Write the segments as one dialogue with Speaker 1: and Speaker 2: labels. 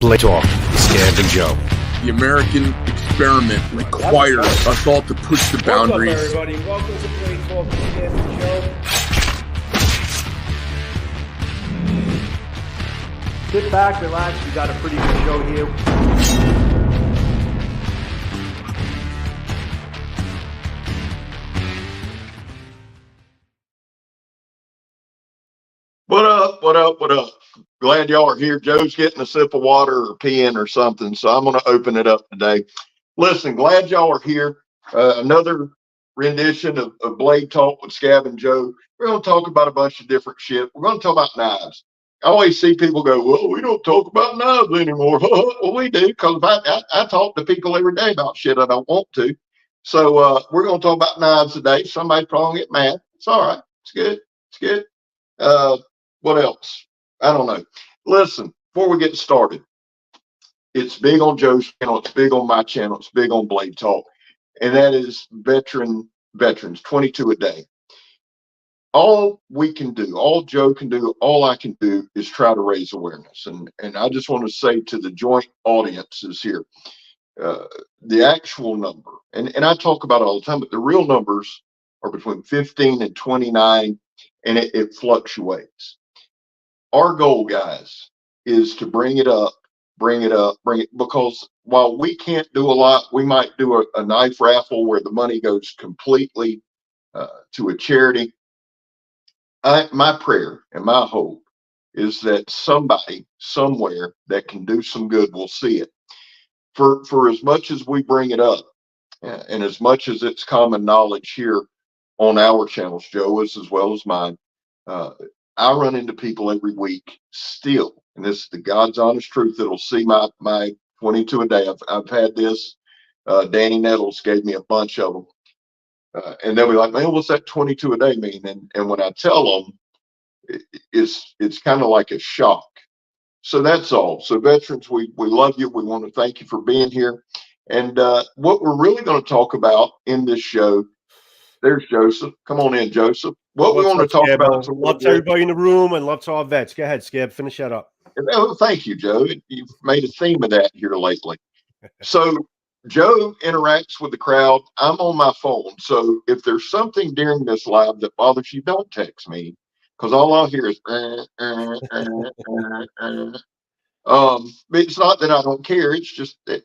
Speaker 1: Blade Talk, Scab and Joe.
Speaker 2: The American experiment requires us all to push the boundaries.
Speaker 3: What's up, everybody? Welcome to Blade Talk, Scab and Joe. Sit back, relax. We got a pretty good show here.
Speaker 4: What up? What up? What up? Glad y'all are here. Joe's getting a sip of water or peeing or something, so I'm going to open it up today. Listen, glad y'all are here. Another rendition of Blade Talk with Scab and Joe. We're going to talk about a bunch of different shit. We're going to talk about knives. I always see people go, well, we don't talk about knives anymore. Well, we do, because I talk to people every day about shit I don't want to. So we're going to talk about knives today. Somebody's probably get mad. It's all right. It's good. It's good. What else? I don't know. Listen, before we get started, it's big on Joe's channel. It's big on my channel. It's big on Blade Talk. And that is veterans, 22 a day. All we can do, all Joe can do, all I can do is try to raise awareness. And I just want to say to the joint audiences here, the actual number, and I talk about it all the time, but the real numbers are between 15 and 29, and it fluctuates. Our goal, guys, is to bring it up, because while we can't do a lot, we might do a knife raffle where the money goes completely to a charity. My prayer and my hope is that somebody somewhere that can do some good will see it. For as much as we bring it up, and as much as it's common knowledge here on our channels, Joe's as well as mine, I run into people every week still, and this is the God's honest truth, that'll see my 22 a day. I've had this. Danny Nettles gave me a bunch of them. And they'll be like, man, what's that 22 a day mean? And when I tell them, it's kind of like a shock. So that's all. So veterans, we love you. We want to thank you for being here. And what we're really going to talk about in this show, there's Joseph. Come on in, Joseph. What we want to talk about.
Speaker 3: Love to everybody in the room and love to our vets. Go ahead, Scab. Finish that up.
Speaker 4: Oh, thank you, Joe. You've made a theme of that here lately. So Joe interacts with the crowd. I'm on my phone. So if there's something during this live that bothers you, don't text me, because all I'll hear is it's not that I don't care. It's just that,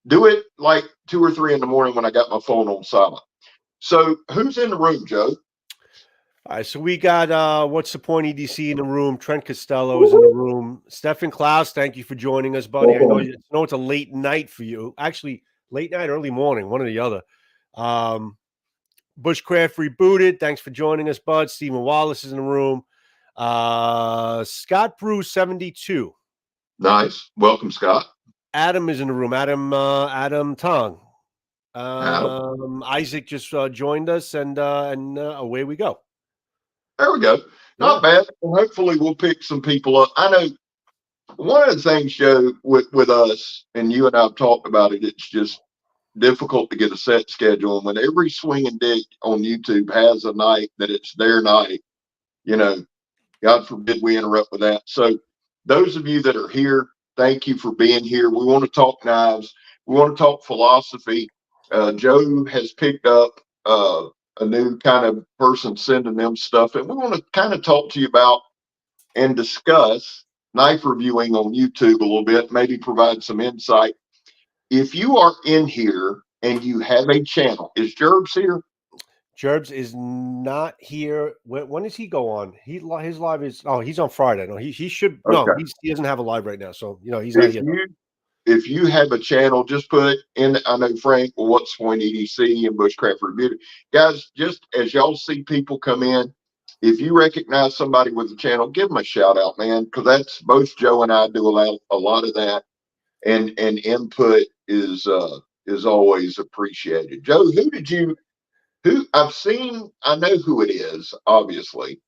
Speaker 4: do it like 2 or 3 in the morning when I got my phone on silent. So who's in the room, Joe?
Speaker 3: All right, so we got What's the Point EDC in the room. Trent Costello is in the room. Stefan Klaus, thank you for joining us, buddy. I know it's a late night for you. Actually, late night, early morning, one or the other. Bushcraft Rebooted, thanks for joining us, bud. Stephen Wallace is in the room. Scott Brew 72.
Speaker 4: Nice. Welcome, Scott.
Speaker 3: Adam is in the room. Adam Tong. Isaac just joined us, and away we go.
Speaker 4: There we go. Not bad. And hopefully we'll pick some people up. I know one of the things, Joe, with us, and you and I have talked about it, it's just difficult to get a set schedule. And when every swinging dick on YouTube has a night that it's their night, God forbid we interrupt with that. So those of you that are here, thank you for being here. We want to talk knives. We want to talk philosophy. Joe has picked up a new kind of person sending them stuff, and we want to kind of talk to you about and discuss knife reviewing on YouTube a little bit, maybe provide some insight. If you are in here and you have a channel, is Jerbs here?
Speaker 3: Jerbs is not here. When does he go on? His live is he's on Friday. No, he should he doesn't have a live right now, so he's not here.
Speaker 4: If you have a channel, just put in, I know Frank, What's the Point EDC and Bushcraft Rebooted. Guys, just as y'all see people come in, if you recognize somebody with a channel, give them a shout out, man, because that's both Joe and I do a lot of that, and input is always appreciated. Joe, I know who it is, obviously,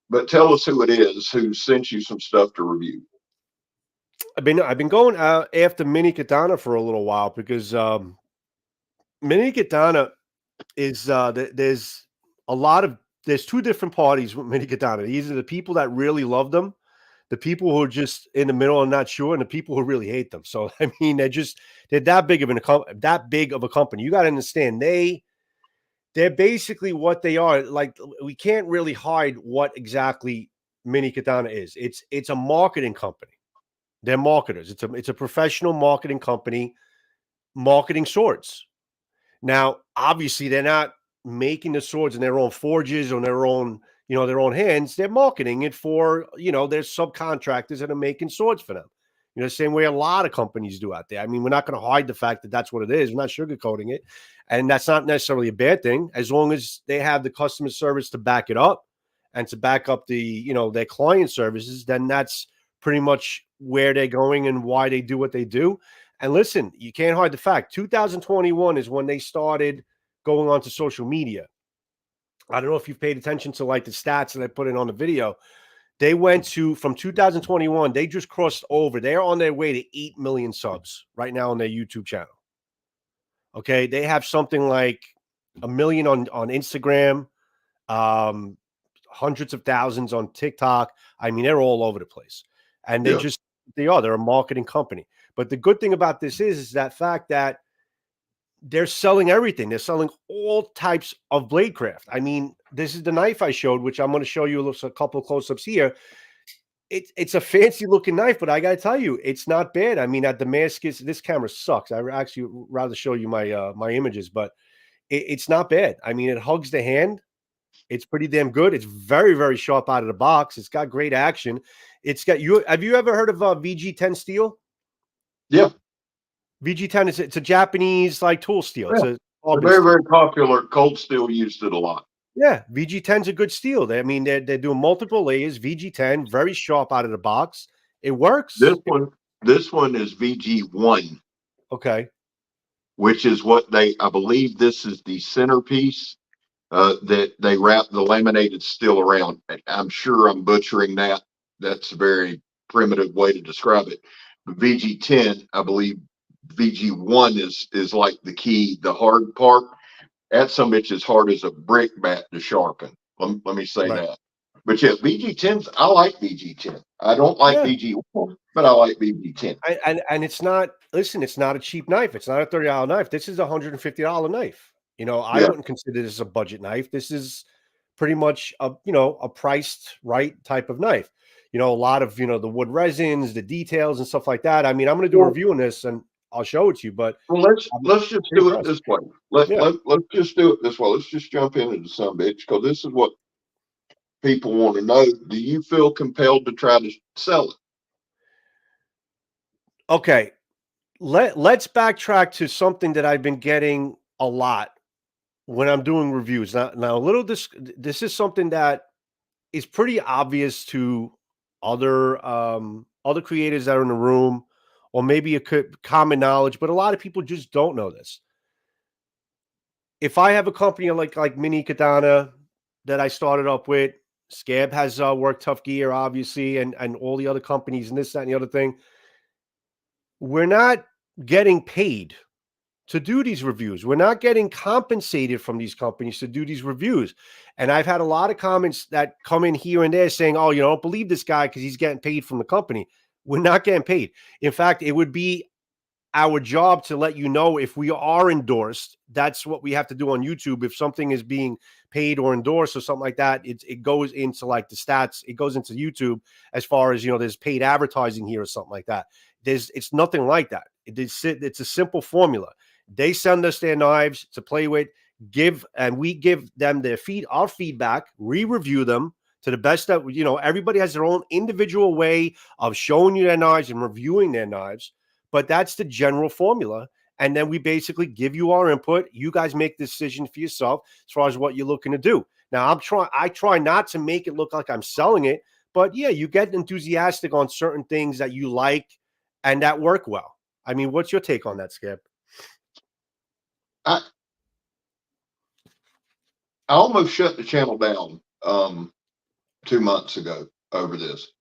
Speaker 4: but tell us who it is who sent you some stuff to review.
Speaker 3: I've been going after Mini Katana for a little while because Mini Katana is there's two different parties with Mini Katana. These are the people that really love them, the people who are just in the middle and not sure, and the people who really hate them. So I mean, they're that big of a company. You got to understand they're basically what they are. Like, we can't really hide what exactly Mini Katana is. It's a marketing company. They're marketers. It's a professional marketing company marketing swords. Now, obviously, they're not making the swords in their own forges or their own, their own hands. They're marketing it for, their subcontractors that are making swords for them. The same way a lot of companies do out there. I mean, we're not going to hide the fact that that's what it is. We're not sugarcoating it. And that's not necessarily a bad thing, as long as they have the customer service to back it up and to back up the, their client services. Then that's pretty much where they're going and why they do what they do. And listen, you can't hide the fact 2021 is when they started going onto social media. I don't know if you've paid attention to like the stats that I put in on the video. They went from 2021, they just crossed over. They're on their way to 8 million subs right now on their YouTube channel. Okay. They have something like 1 million on Instagram, hundreds of thousands on TikTok. I mean, they're all over the place. And they're a marketing company. But the good thing about this is that fact that they're selling everything. They're selling all types of blade craft. I mean, this is the knife I showed, which I'm going to show you a couple of close-ups here. It's a fancy looking knife, but I got to tell you, it's not bad. I mean, at Damascus, this camera sucks. I actually rather show you my images, but it's not bad. I mean, it hugs the hand. It's pretty damn good. It's very, very sharp out of the box. It's got great action. Have you ever heard of VG10 steel?
Speaker 4: Yeah.
Speaker 3: VG10 it's a Japanese like tool steel.
Speaker 4: Yeah.
Speaker 3: It's a
Speaker 4: very, very popular. Cold steel used it a lot.
Speaker 3: Yeah, VG10's a good steel. They're doing multiple layers. VG10, very sharp out of the box. It works.
Speaker 4: This one is VG1.
Speaker 3: Okay.
Speaker 4: Which is what I believe this is the centerpiece that they wrap the laminated steel around. I'm sure I'm butchering that. That's a very primitive way to describe it. But VG10, I believe VG1 is like the key, the hard part. That's some bitch as hard as a brick bat to sharpen. Let me say that. But yeah, VG10s, I like VG10. I don't like VG1, but I like VG10.
Speaker 3: And it's not, listen, it's not a cheap knife. It's not a $30 knife. This is a $150 knife. I wouldn't consider this a budget knife. This is pretty much a priced right type of knife. A lot of, the wood resins, the details and stuff like that. I mean, I'm going to do a review on this and I'll show it to you, but
Speaker 4: let's just do it this way. Let's just do it this way. Let's just jump into the son bitch, because this is what people want to know. Do you feel compelled to try to sell it?
Speaker 3: Okay. Let's backtrack to something that I've been getting a lot when I'm doing reviews. Now this is something that is pretty obvious to other creators that are in the room, or maybe a common knowledge, but a lot of people just don't know this. If I have a company like Mini Katana that I started up with, SCAB has Work Tough Gear, obviously, and all the other companies and this, that, and the other thing. We're not getting paid to do these reviews. We're not getting compensated from these companies to do these reviews. And I've had a lot of comments that come in here and there saying, oh, don't believe this guy because he's getting paid from the company. We're not getting paid. In fact, it would be our job to let you know if we are endorsed. That's what we have to do on YouTube. If something is being paid or endorsed or something like that, it goes into like the stats. It goes into YouTube as far as, there's paid advertising here or something like that. It's nothing like that. It's a simple formula. They send us their knives to play with, we give them our feedback, review them to the best that, everybody has their own individual way of showing you their knives and reviewing their knives. But that's the general formula. And then we basically give you our input. You guys make the decision for yourself as far as what you're looking to do. Now, I try not to make it look like I'm selling it, but yeah, you get enthusiastic on certain things that you like and that work well. I mean, what's your take on that, SCAB?
Speaker 4: I almost shut the channel down 2 months ago over this.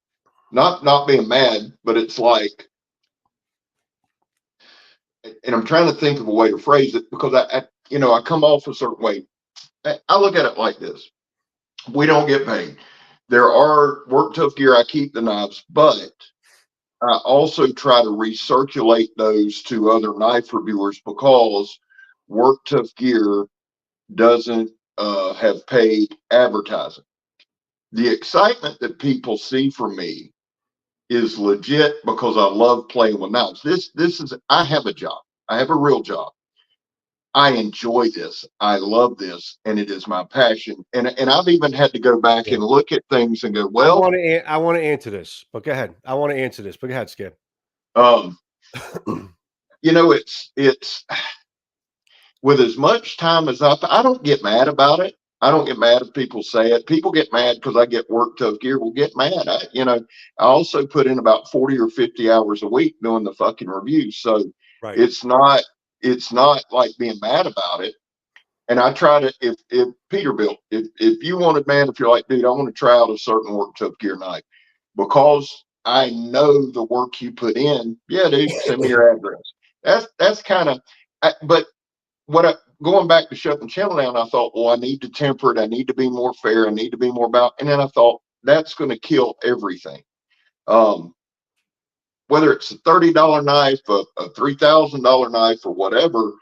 Speaker 4: Not being mad, but it's like, and I'm trying to think of a way to phrase it, because I come off a certain way. I look at it like this: we don't get paid. there are Work Tough gear. I keep the knives, but I also try to recirculate those to other knife reviewers because Work Tough gear doesn't have paid advertising. The excitement that people see from me is legit because I love playing with knives. This is, I have a job. I have a real job. I enjoy this. I love this, and it is my passion. And I've even had to go back and look at things and go, well,
Speaker 3: I want to answer this, but go ahead. I want to answer this, but go ahead, Skip.
Speaker 4: You know, it's with as much time as I don't get mad about it. I don't get mad if people say it. People get mad because I get Work Tough gear. Will get mad. I also put in about 40 or 50 hours a week doing the fucking reviews. So
Speaker 3: Right.
Speaker 4: it's not like being mad about it. And I try to, if Peterbilt, if you wanted, man, if you're like, dude, I want to try out a certain Work Tough gear knife because I know the work you put in. Yeah, dude, send me your address. That's kind of, but going back to shutting the channel down, I thought, well, I need to temper it. I need to be more fair. I need to be more about, and then I thought that's going to kill everything. Whether it's a $30 knife, a $3,000 knife, or whatever,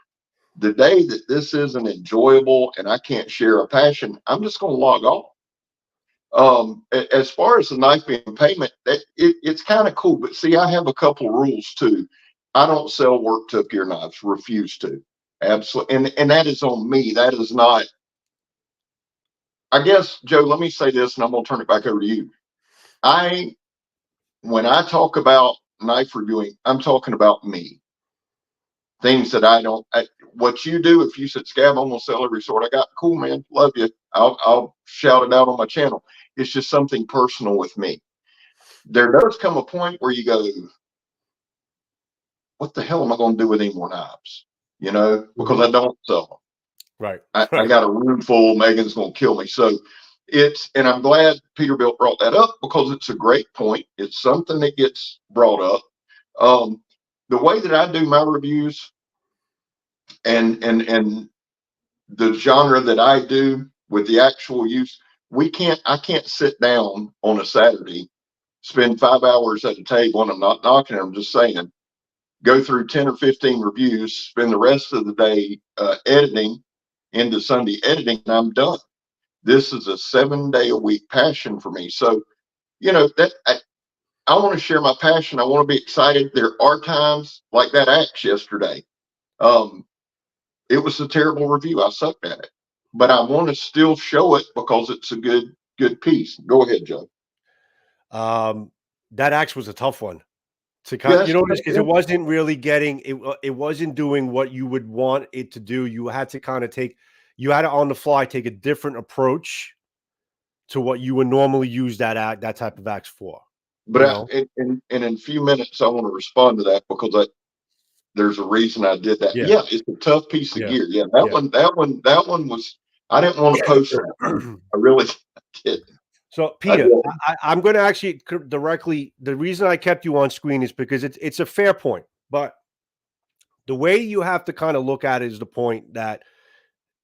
Speaker 4: the day that this isn't enjoyable and I can't share a passion, I'm just going to log off. As far as the knife being payment, it's kind of cool. But see, I have a couple rules too. I don't sell Work Tough gear knives. Refuse to. Absolutely. And that is on me. That is not, I guess, Joe, let me say this and I'm going to turn it back over to you. When I talk about knife reviewing, I'm talking about me. Things that what you do, if you said, SCAB, I'm going to sell every sword I got. Cool, man. Love you. I'll shout it out on my channel. It's just something personal with me. There does come a point where you go, what the hell am I going to do with any more knives? Because I don't sell them.
Speaker 3: Right.
Speaker 4: I got a room full. Megan's going to kill me. So and I'm glad Peterbilt brought that up because it's a great point. It's something that gets brought up. The way that I do my reviews and the genre that I do with the actual use, I can't sit down on a Saturday, spend 5 hours at a table, and I'm not knocking it, I'm just saying, go through 10 or 15 reviews, spend the rest of the day editing into Sunday editing, and I'm done. This is a 7-day-a-week passion for me. So, that I want to share my passion. I want to be excited. There are times like that axe yesterday. It was a terrible review. I sucked at it, but I want to still show it because it's a good piece. Go ahead, Joe.
Speaker 3: That axe was a tough one to kind of, because it wasn't really getting it wasn't doing what you would want it to do. You had to kind of on the fly take a different approach to what you would normally use that type of axe for.
Speaker 4: But in a few minutes, I want to respond to that because there's a reason I did that. Yeah, it's a tough piece of gear. Yeah, that one was. I didn't want to post that. I really didn't.
Speaker 3: So, Peter, I'm going to actually directly. The reason I kept you on screen is because it's a fair point, but the way you have to kind of look at it is the point that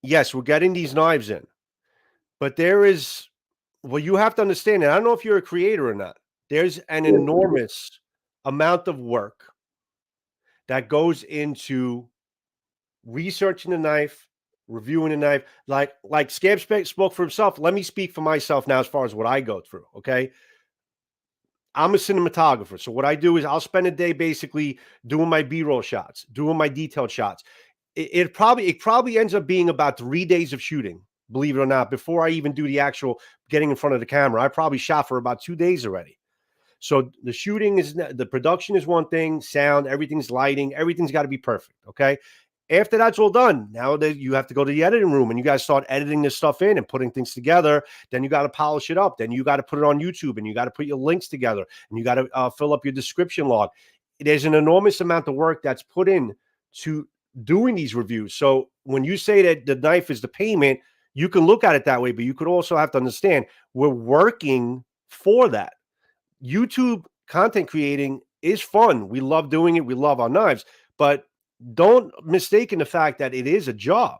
Speaker 3: yes, we're getting these knives in, but there is. Well, you have to understand, and I don't know if you're a creator or not. There's an enormous amount of work that goes into researching the knife, reviewing the knife. Like SCAB spoke for himself. Let me speak for myself now as far as what I go through, okay? I'm a cinematographer. So what I do is I'll spend a day basically doing my B-roll shots, doing my detailed shots. It probably ends up being about 3 days of shooting, believe it or not, before I even do the actual getting in front of the camera. I probably shot for about 2 days already. So the production is one thing, sound, everything's lighting, everything's got to be perfect, okay? After that's all done, now that you have to go to the editing room and you guys start editing this stuff in and putting things together, then you got to polish it up, then you got to put it on YouTube and you got to put your links together and you got to fill up your description log. There's an enormous amount of work that's put in to doing these reviews. So when you say that the knife is the payment, you can look at it that way, but you could also have to understand we're working for that. YouTube content creating is fun. We love doing it. We love our knives, but don't mistake in the fact that it is a job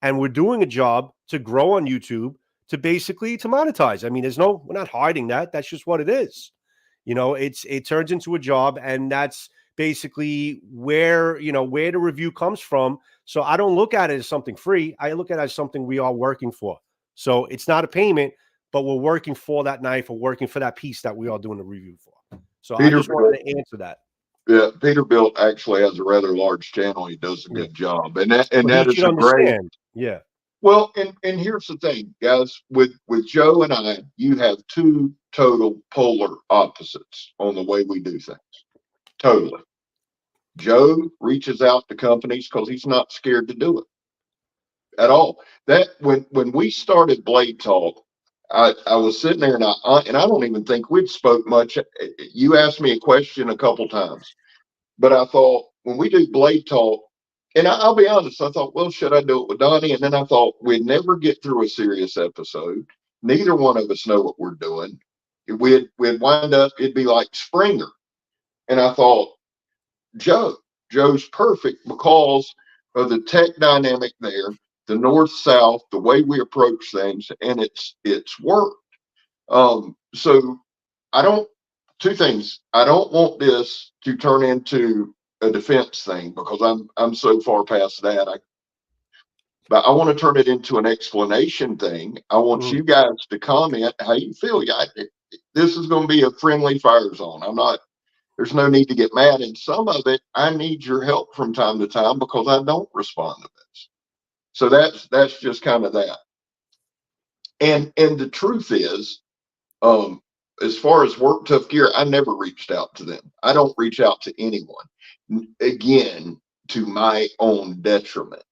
Speaker 3: and we're doing a job to grow on YouTube, to basically to monetize. I mean, we're not hiding that. That's just what it is. You know, it turns into a job, and that's basically where the review comes from. So I don't look at it as something free. I look at it as something we are working for. So it's not a payment, but we're working for that knife or working for that piece that we are doing the review for. So I just wanted to answer that.
Speaker 4: Yeah, Peterbilt actually has a rather large channel. He does a good job, and that is a great.
Speaker 3: Yeah.
Speaker 4: Well, and here's the thing, guys. With Joe and I, you have two total polar opposites on the way we do things. Totally. Joe reaches out to companies because he's not scared to do it at all. That when we started Blade Talk, I was sitting there and I don't even think we'd spoke much. You asked me a question a couple times, but I thought when we do Blade Talk, and I'll be honest, I thought, well, should I do it with Donnie? And then I thought we'd never get through a serious episode. Neither one of us know what we're doing. We'd wind up, it'd be like Springer. And I thought, Joe's perfect because of the tech dynamic there, the north-south, the way we approach things, and it's worked. So two things. I don't want this to turn into a defense thing because I'm so far past that. But I want to turn it into an explanation thing. I want you guys to comment how you feel. This is going to be a friendly fire zone. There's no need to get mad. And some of it, I need your help from time to time because I don't respond to this. So that's just kind of that. And the truth is, as far as Work Tough Gear, I never reached out to them. I don't reach out to anyone. Again, to my own detriment.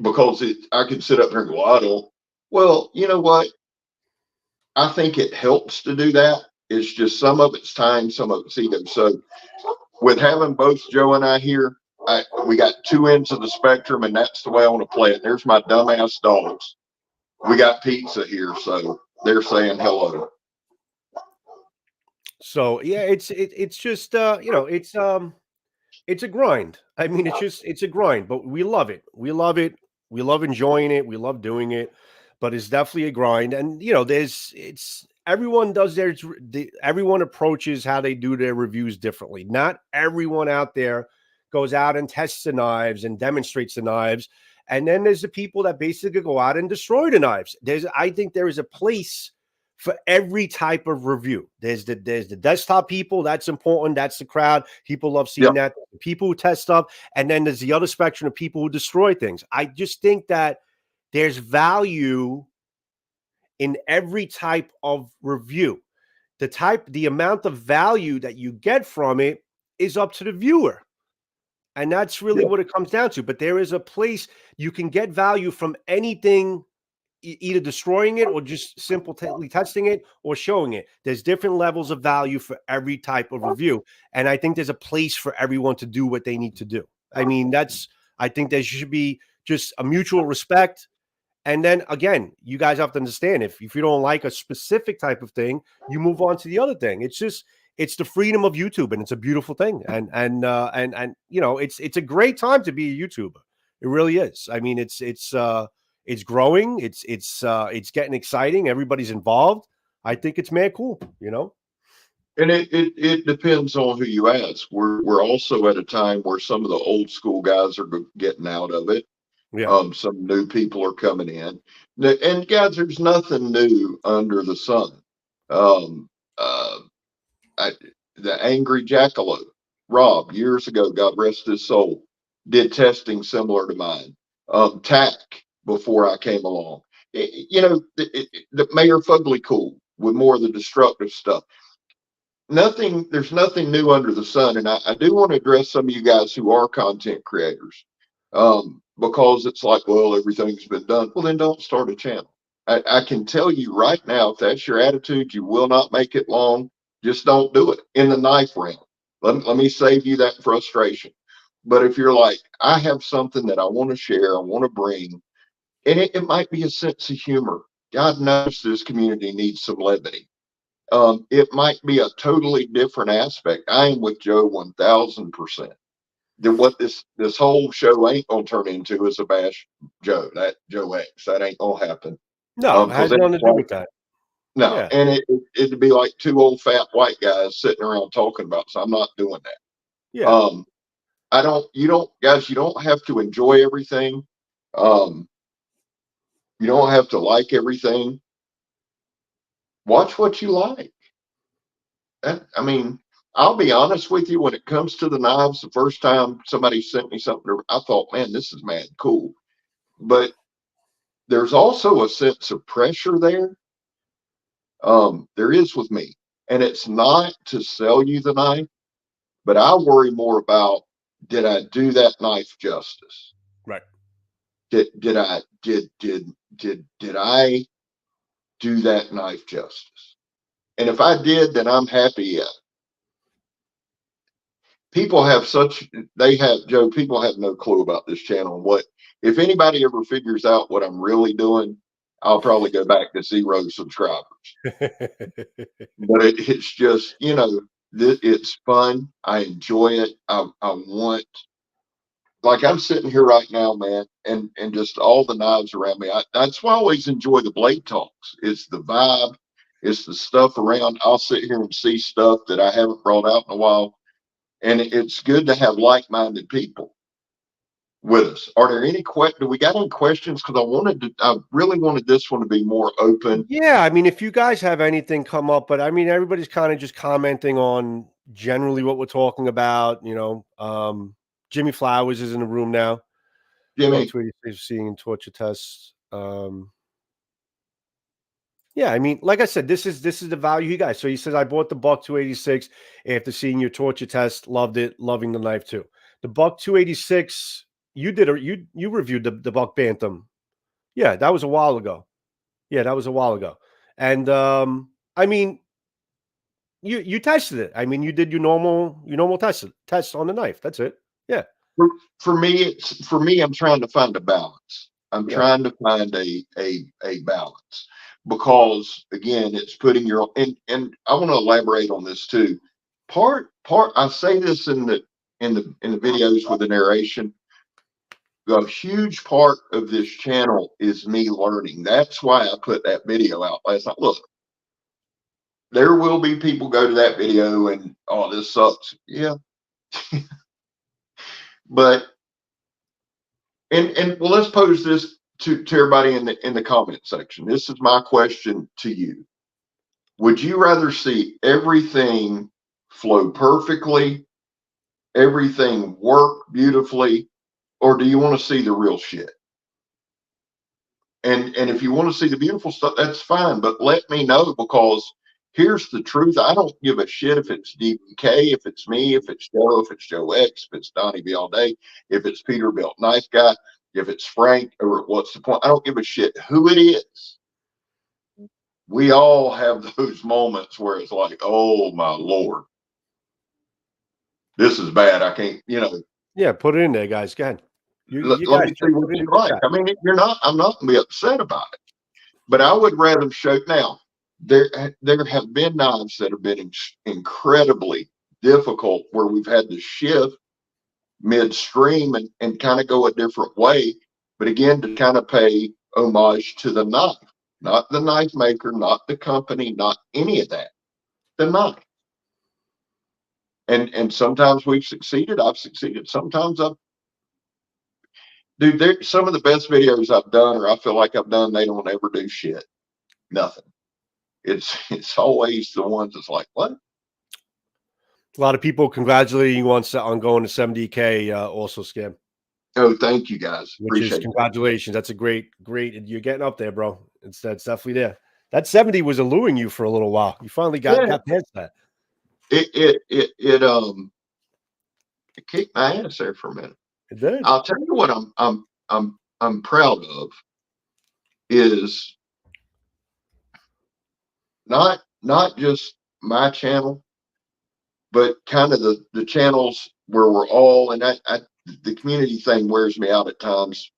Speaker 4: Because I can sit up here and go, well, you know what? I think it helps to do that. It's just some of it's time, some of it's ego. So with having both Joe and I here, we got two ends of the spectrum, and that's the way I want to play it. There's my dumbass dogs. We got pizza here, so they're saying hello. So
Speaker 3: yeah, it's just it's a grind. I mean, it's a grind, but we love it. We love it. We love enjoying it. We love doing it, but it's definitely a grind. And everyone does everyone approaches how they do their reviews differently. Not everyone out there goes out and tests the knives and demonstrates the knives. And then there's the people that basically go out and destroy the knives. I think there is a place for every type of review. There's the desktop people. That's important. That's the crowd. People love seeing that. People who test stuff. And then there's the other spectrum of people who destroy things. I just think that there's value in every type of review. The amount of value that you get from it is up to the viewer. And that's really what it comes down to. But there is a place you can get value from anything, either destroying it or just simply testing it or showing it. There's different levels of value for every type of review. And I think there's a place for everyone to do what they need to do. I mean, I think there should be just a mutual respect. And then again, you guys have to understand if you don't like a specific type of thing, you move on to the other thing. It's the freedom of YouTube, and it's a beautiful thing. And it's a great time to be a YouTuber. It really is. I mean, it's growing. It's getting exciting. Everybody's involved. I think it's mad cool,
Speaker 4: And it depends on who you ask. We're also at a time where some of the old school guys are getting out of it. Yeah. Some new people are coming in, and guys, there's nothing new under the sun. The Angry Jackalope, Rob, years ago, God rest his soul, did testing similar to mine. TAC before I came along. The Mayor Fugly Cool with more of the destructive stuff. There's nothing new under the sun. And I do want to address some of you guys who are content creators. Because it's like, well, everything's been done. Well, then don't start a channel. I can tell you right now, if that's your attitude, you will not make it long. Just don't do it in the knife realm. Let me save you that frustration. But if you're like, I have something that I want to share, I want to bring, and it might be a sense of humor. God knows this community needs some levity. It might be a totally different aspect. I am with Joe 1000%. what this whole show ain't gonna turn into is a bash Joe X. That ain't gonna happen.
Speaker 3: No, it has
Speaker 4: 'Cause then
Speaker 3: nothing to
Speaker 4: it's
Speaker 3: do
Speaker 4: like,
Speaker 3: with that.
Speaker 4: no,
Speaker 3: Yeah.
Speaker 4: and it'd be like two old fat white guys sitting around talking about. So I'm not doing that.
Speaker 3: Yeah.
Speaker 4: You don't have to enjoy everything. You don't have to like everything. Watch what you like. I mean, I'll be honest with you, when it comes to the knives, the first time somebody sent me something, I thought, man, this is mad cool. But there's also a sense of pressure there. There is with me. And it's not to sell you the knife, but I worry more about, did I do that knife justice?
Speaker 3: Right.
Speaker 4: Did I do that knife justice? And if I did, then I'm happy. People have people have no clue about this channel. And what, if anybody ever figures out what I'm really doing, I'll probably go back to 0 subscribers. But it's just, it's fun. I enjoy it. I want, like, I'm sitting here right now, man, and just all the knives around me. That's why I always enjoy the blade talks. It's the vibe. It's the stuff around. I'll sit here and see stuff that I haven't brought out in a while. And it's good to have like-minded people with us. Are there any do we got any questions? Because I really wanted this one to be more open.
Speaker 3: Yeah, I mean, if you guys have anything come up, but I mean, everybody's kind of just commenting on generally what we're talking about. Jimmy Flowers is in the room now.
Speaker 4: Jimmy,
Speaker 3: seeing torture tests. Yeah, I mean, like I said, this is the value he got. So he says, I bought the buck 286 after seeing your torture test, loved it, loving the knife too. The buck 286, you reviewed the buck bantam. Yeah, that was a while ago. And I mean, you tested it. I mean, you did your normal test on the knife. That's it. Yeah.
Speaker 4: For me, I'm trying to find a balance. I'm trying to find a balance, because again, it's putting your, and I want to elaborate on this too. I say this in the videos with the narration. A huge part of this channel is me learning. That's why I put that video out last night. Look, there will be people go to that video and, oh, this sucks. Yeah. But well, let's pose this to everybody in the comment section. This is my question to you. Would you rather see everything flow perfectly, everything work beautifully, or do you want to see the real shit? And if you want to see the beautiful stuff, that's fine, but let me know, because here's the truth. I don't give a shit if it's DBK, if it's me, if it's Joe, if it's Joe X, if it's Donnie B all day, if it's Peterbilt Nice Guy, if it's Frank, or what's the point? I don't give a shit who it is. We all have those moments where it's like, oh my Lord, this is bad. I can't,
Speaker 3: Yeah, put it in there, guys. Go ahead.
Speaker 4: Let me see what you like. I mean, I'm not going to be upset about it, but I would rather show. Now, there have been knives that have been incredibly difficult, where we've had to shift midstream and kind of go a different way. But again, to kind of pay homage to the knife, not the knife maker, not the company, not any of that, the knife. And sometimes we've succeeded. I've succeeded. Sometimes dude, some of the best videos I've done, or I feel like I've done, they don't ever do shit. Nothing. It's always the ones that's like, what?
Speaker 3: A lot of people congratulating you on going to 70K also, SCAB.
Speaker 4: Oh, thank you guys. Appreciate it.
Speaker 3: Congratulations. That's a great, you're getting up there, bro. That's definitely there. That 70 was eluding you for a little while. You finally got past that.
Speaker 4: It kicked my ass there for a minute.
Speaker 3: It did.
Speaker 4: I'll tell you what I'm proud of is not just my channel, but kind of the channels where we're all, and the community thing wears me out at times,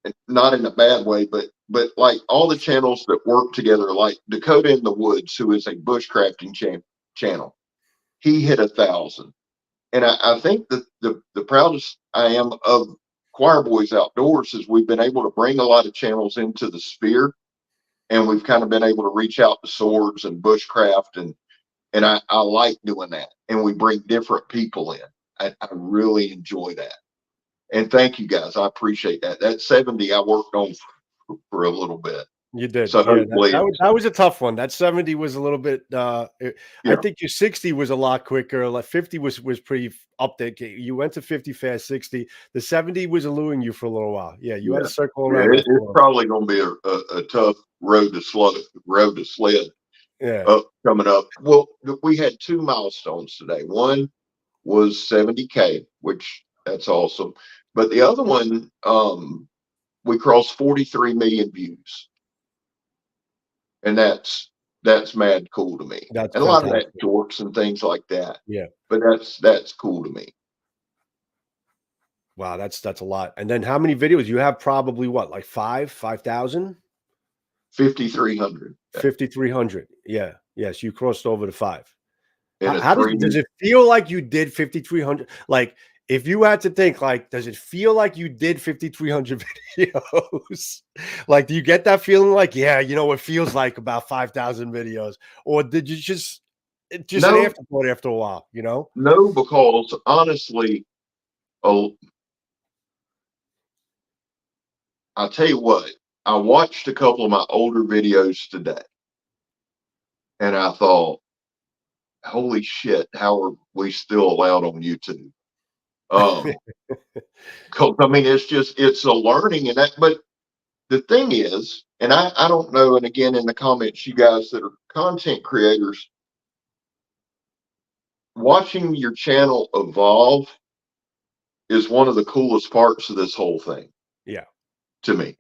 Speaker 4: and not in a bad way, but like all the channels that work together, like Dakota in the Woods, who is a bushcrafting channel. He hit 1,000. And I think that the proudest I am of Choir Boys Outdoors is we've been able to bring a lot of channels into the sphere, and we've kind of been able to reach out to swords and bushcraft, and I like doing that. And we bring different people in. I really enjoy that. And thank you guys. I appreciate that. That 70 I worked on for a little bit.
Speaker 3: You did.
Speaker 4: So
Speaker 3: Yeah,
Speaker 4: hopefully
Speaker 3: that was a tough one. That 70 was a little bit I
Speaker 4: Yeah.
Speaker 3: think your 60 was a lot quicker. Like 50 was pretty up there. You went to 50 fast, 60. The 70 was eluding you for a little while. Yeah, you had to circle around.
Speaker 4: It's probably going to be a tough road to sled
Speaker 3: yeah.
Speaker 4: coming up. Well, we had 2 milestones today. One was 70K, which that's awesome. But the other one, we crossed 43 million views. And that's mad cool to me.
Speaker 3: That's
Speaker 4: and a lot of that
Speaker 3: fantastic.
Speaker 4: shorts and things like that.
Speaker 3: Yeah.
Speaker 4: But that's cool to me.
Speaker 3: Wow, that's a lot. And then how many videos? You have probably what, like 5,000?
Speaker 4: 5,300.
Speaker 3: 5,300. Yeah. Yes, you crossed over to 5.
Speaker 4: And
Speaker 3: How does it feel like you did 5,300? Like, if you had to think, like, does it feel like you did 5,300 videos? Like, do you get that feeling like, yeah, you know, it feels like about 5,000 videos? Or did you just an afterthought after a while, you know?
Speaker 4: No, because honestly, I'll tell you what, I watched a couple of my older videos today, and I thought, holy shit, how are we still allowed on YouTube? Because I mean, it's a learning and that. But the thing is, and I don't know. And again, in the comments, you guys that are content creators, watching your channel evolve is one of the coolest parts of this whole thing.
Speaker 3: Yeah.
Speaker 4: To me,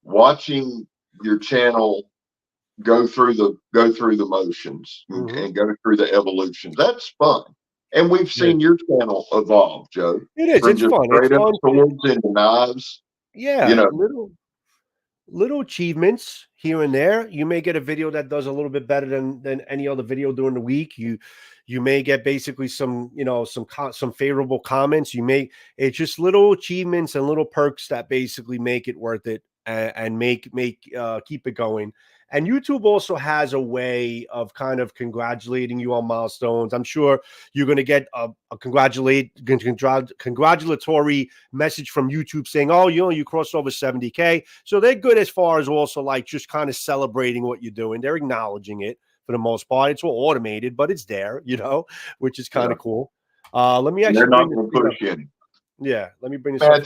Speaker 4: watching your channel go through the motions and go through the evolutions, that's fun. And we've seen your channel evolve, Joe.
Speaker 3: It is.
Speaker 4: From
Speaker 3: It's
Speaker 4: just
Speaker 3: fun.
Speaker 4: straight
Speaker 3: It's
Speaker 4: up
Speaker 3: fun.
Speaker 4: swords into knives.
Speaker 3: Yeah.
Speaker 4: You know,
Speaker 3: little achievements here and there. You may get a video that does a little bit better than any other video during the week. You may get basically some, you know, some favorable comments. It's just little achievements and little perks that basically make it worth it and make keep it going. And YouTube also has a way of kind of congratulating you on milestones. I'm sure you're going to get a congratulatory message from YouTube saying, oh, you know, you crossed over 70K. So they're good as far as also like just kind of celebrating what you're doing. They're acknowledging it for the most part. It's all automated, but it's there, you know, which is kind of cool. Let me actually
Speaker 4: bring this.
Speaker 3: Yeah, let me bring this up.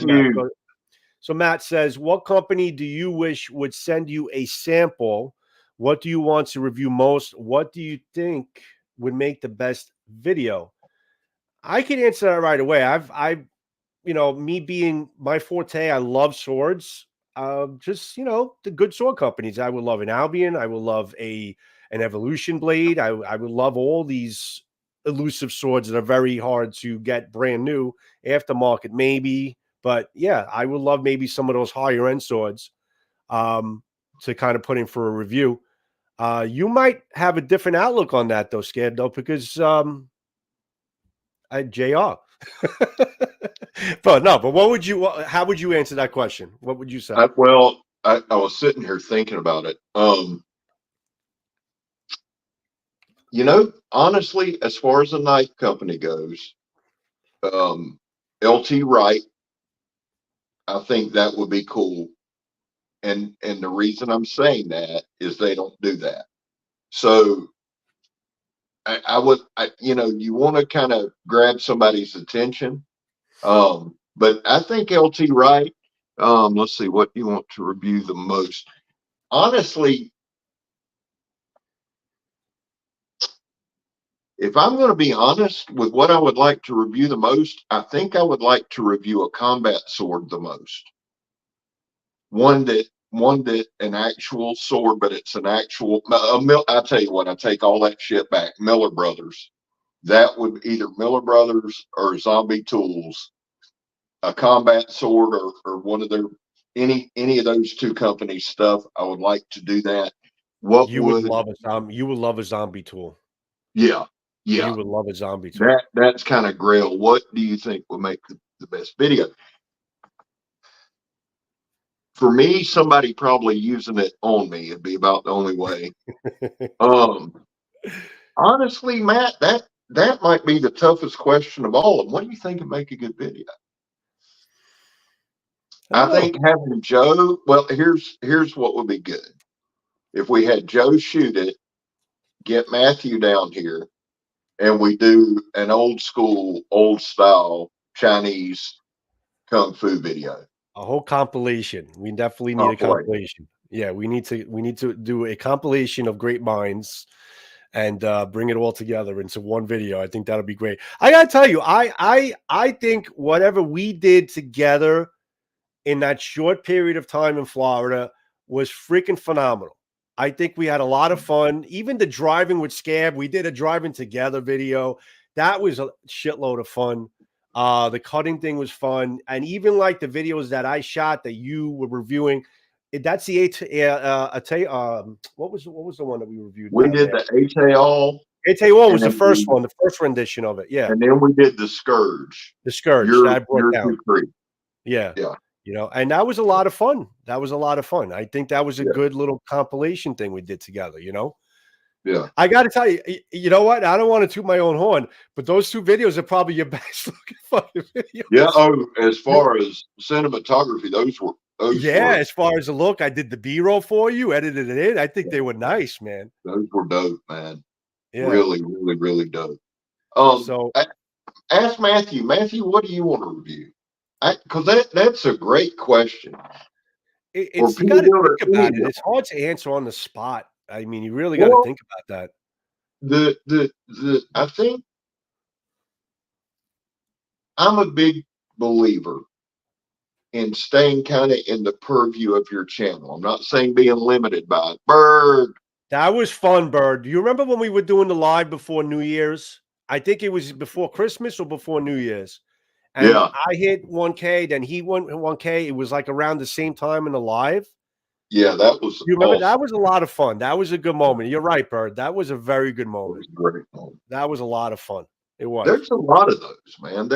Speaker 3: So Matt says, what company do you wish would send you a sample? What do you want to review most? What do you think would make the best video? I can answer that right away. I've you know, me being my forte, I love swords. Just, you know, the good sword companies. I would love an Albion. I would love an Evolution Blade. I would love all these elusive swords that are very hard to get brand new, aftermarket maybe. But yeah, I would love maybe some of those higher end swords to kind of put in for a review. You might have a different outlook on that though, SCAB, though, because JR. But how would you answer that question? What would you say?
Speaker 4: I was sitting here thinking about it. You know, honestly, as far as a knife company goes, LT Wright, I think that would be cool. And the reason I'm saying that is they don't do that. So you know, you want to kind of grab somebody's attention. But I think LT Wright, let's see, what you want to review the most. Honestly, if I'm going to be honest with what I would like to review the most, I think I would like to review a combat sword the most. One that an actual sword, but it's an actual. I tell you what, I take all that shit back. Miller Brothers. That would either Miller Brothers or Zombie Tools, a combat sword or one of their any of those two companies stuff. I would like to do that. You would
Speaker 3: love a zombie tool.
Speaker 4: Yeah. Yeah,
Speaker 3: You would love a zombie tour.
Speaker 4: that's kind of Grail. What do you think would make the best video? For me, somebody probably using it on me would be about the only way. Honestly, Matt, that might be the toughest question of all of them. What do you think would make a good video? I think having Joe. Well, here's what would be good. If we had Joe shoot it, get Matthew down here, and we do an old school, old style Chinese kung fu video.
Speaker 3: A whole compilation. We definitely need a compilation. Yeah, we need to do a compilation of great minds and bring it all together into one video. I think that'll be great. I gotta tell you, I think whatever we did together in that short period of time in Florida was freaking phenomenal. I think we had a lot of fun. Even the driving with SCAB, we did a driving together video. That was a shitload of fun. The cutting thing was fun. And even like the videos that I shot that you were reviewing, that's the what was the one that we reviewed?
Speaker 4: We did the ATAL.
Speaker 3: ATAL was the first one, the first rendition of it. Yeah.
Speaker 4: And then we did the Scourge.
Speaker 3: The Scourge. That brought down. Yeah.
Speaker 4: Yeah.
Speaker 3: You know, and that was a lot of fun. That was a lot of fun. I think that was a good little compilation thing we did together, you know?
Speaker 4: Yeah.
Speaker 3: I got to tell you, you know what? I don't want to toot my own horn, but those two videos are probably your best looking fucking videos.
Speaker 4: Yeah. Oh, as far as cinematography, those were.
Speaker 3: As far as the look, I did the B-roll for you, edited it in. I think they were nice, man.
Speaker 4: Those were dope, man.
Speaker 3: Yeah.
Speaker 4: Really, really, really dope.
Speaker 3: So
Speaker 4: ask Matthew. Matthew, what do you want to review? Because that's a great question.
Speaker 3: It's you got to think about it. It's hard to answer on the spot. I mean, you really got to think about
Speaker 4: that. I think I'm a big believer in staying kind of in the purview of your channel. I'm not saying being limited by it. Bird.
Speaker 3: That was fun, Bird. Do you remember when we were doing the live before New Year's? I think it was before Christmas or before New Year's. And I hit 1K, then he went 1K. It was like around the same time in the live.
Speaker 4: Yeah, that was.
Speaker 3: You remember that was a lot of fun. That was a good moment. You're right, Bird. That was a very good moment.
Speaker 4: It was a great moment.
Speaker 3: That was a lot of fun. It was.
Speaker 4: There's a lot of those, man.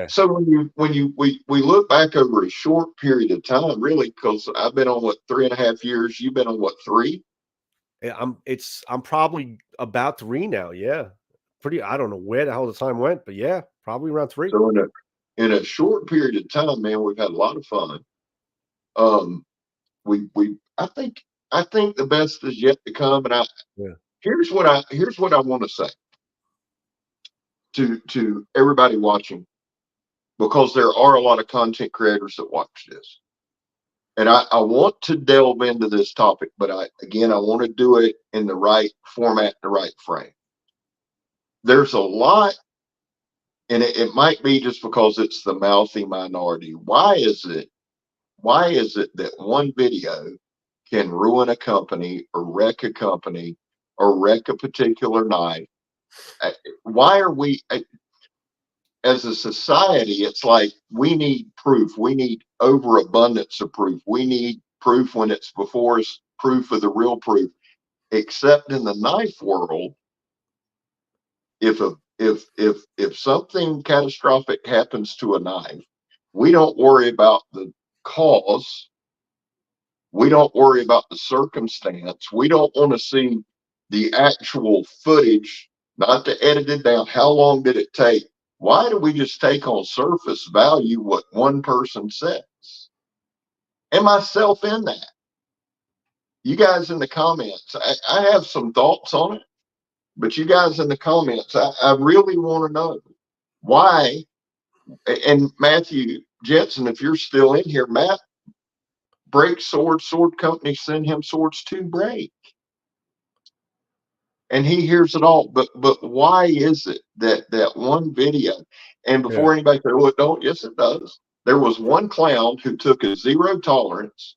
Speaker 4: So when we look back over a short period of time, really, because I've been on 3.5 years. You've been on 3?
Speaker 3: I'm probably about 3 now. Yeah, I don't know where the hell the time went, but yeah, probably around 3.
Speaker 4: So in a short period of time, man, we've had a lot of fun. I think the best is yet to come. And here's what I want to say to everybody watching, because there are a lot of content creators that watch this. And I want to delve into this topic, but I want to do it in the right format, the right frame. There's a lot, and it might be just because it's the mouthy minority. Why is it that one video can ruin a company or wreck a company or wreck a particular knife? Why are we, as a society, it's like we need proof. We need overabundance of proof. We need proof when it's before us, proof of the real proof. Except in the knife world, if something catastrophic happens to a knife, we don't worry about the cause. We don't worry about the circumstance. We don't want to see the actual footage, not the edited down. How long did it take? Why do we just take on surface value what one person says? And myself in that. You guys in the comments, I have some thoughts on it, but you guys in the comments, I really want to know why. And Matthew Jetson, if you're still in here, Matt, break sword company, send him swords to break. And he hears it all. But why is it that one video, and before anybody said, well, it don't, yes, it does. There was one clown who took a 0 tolerance,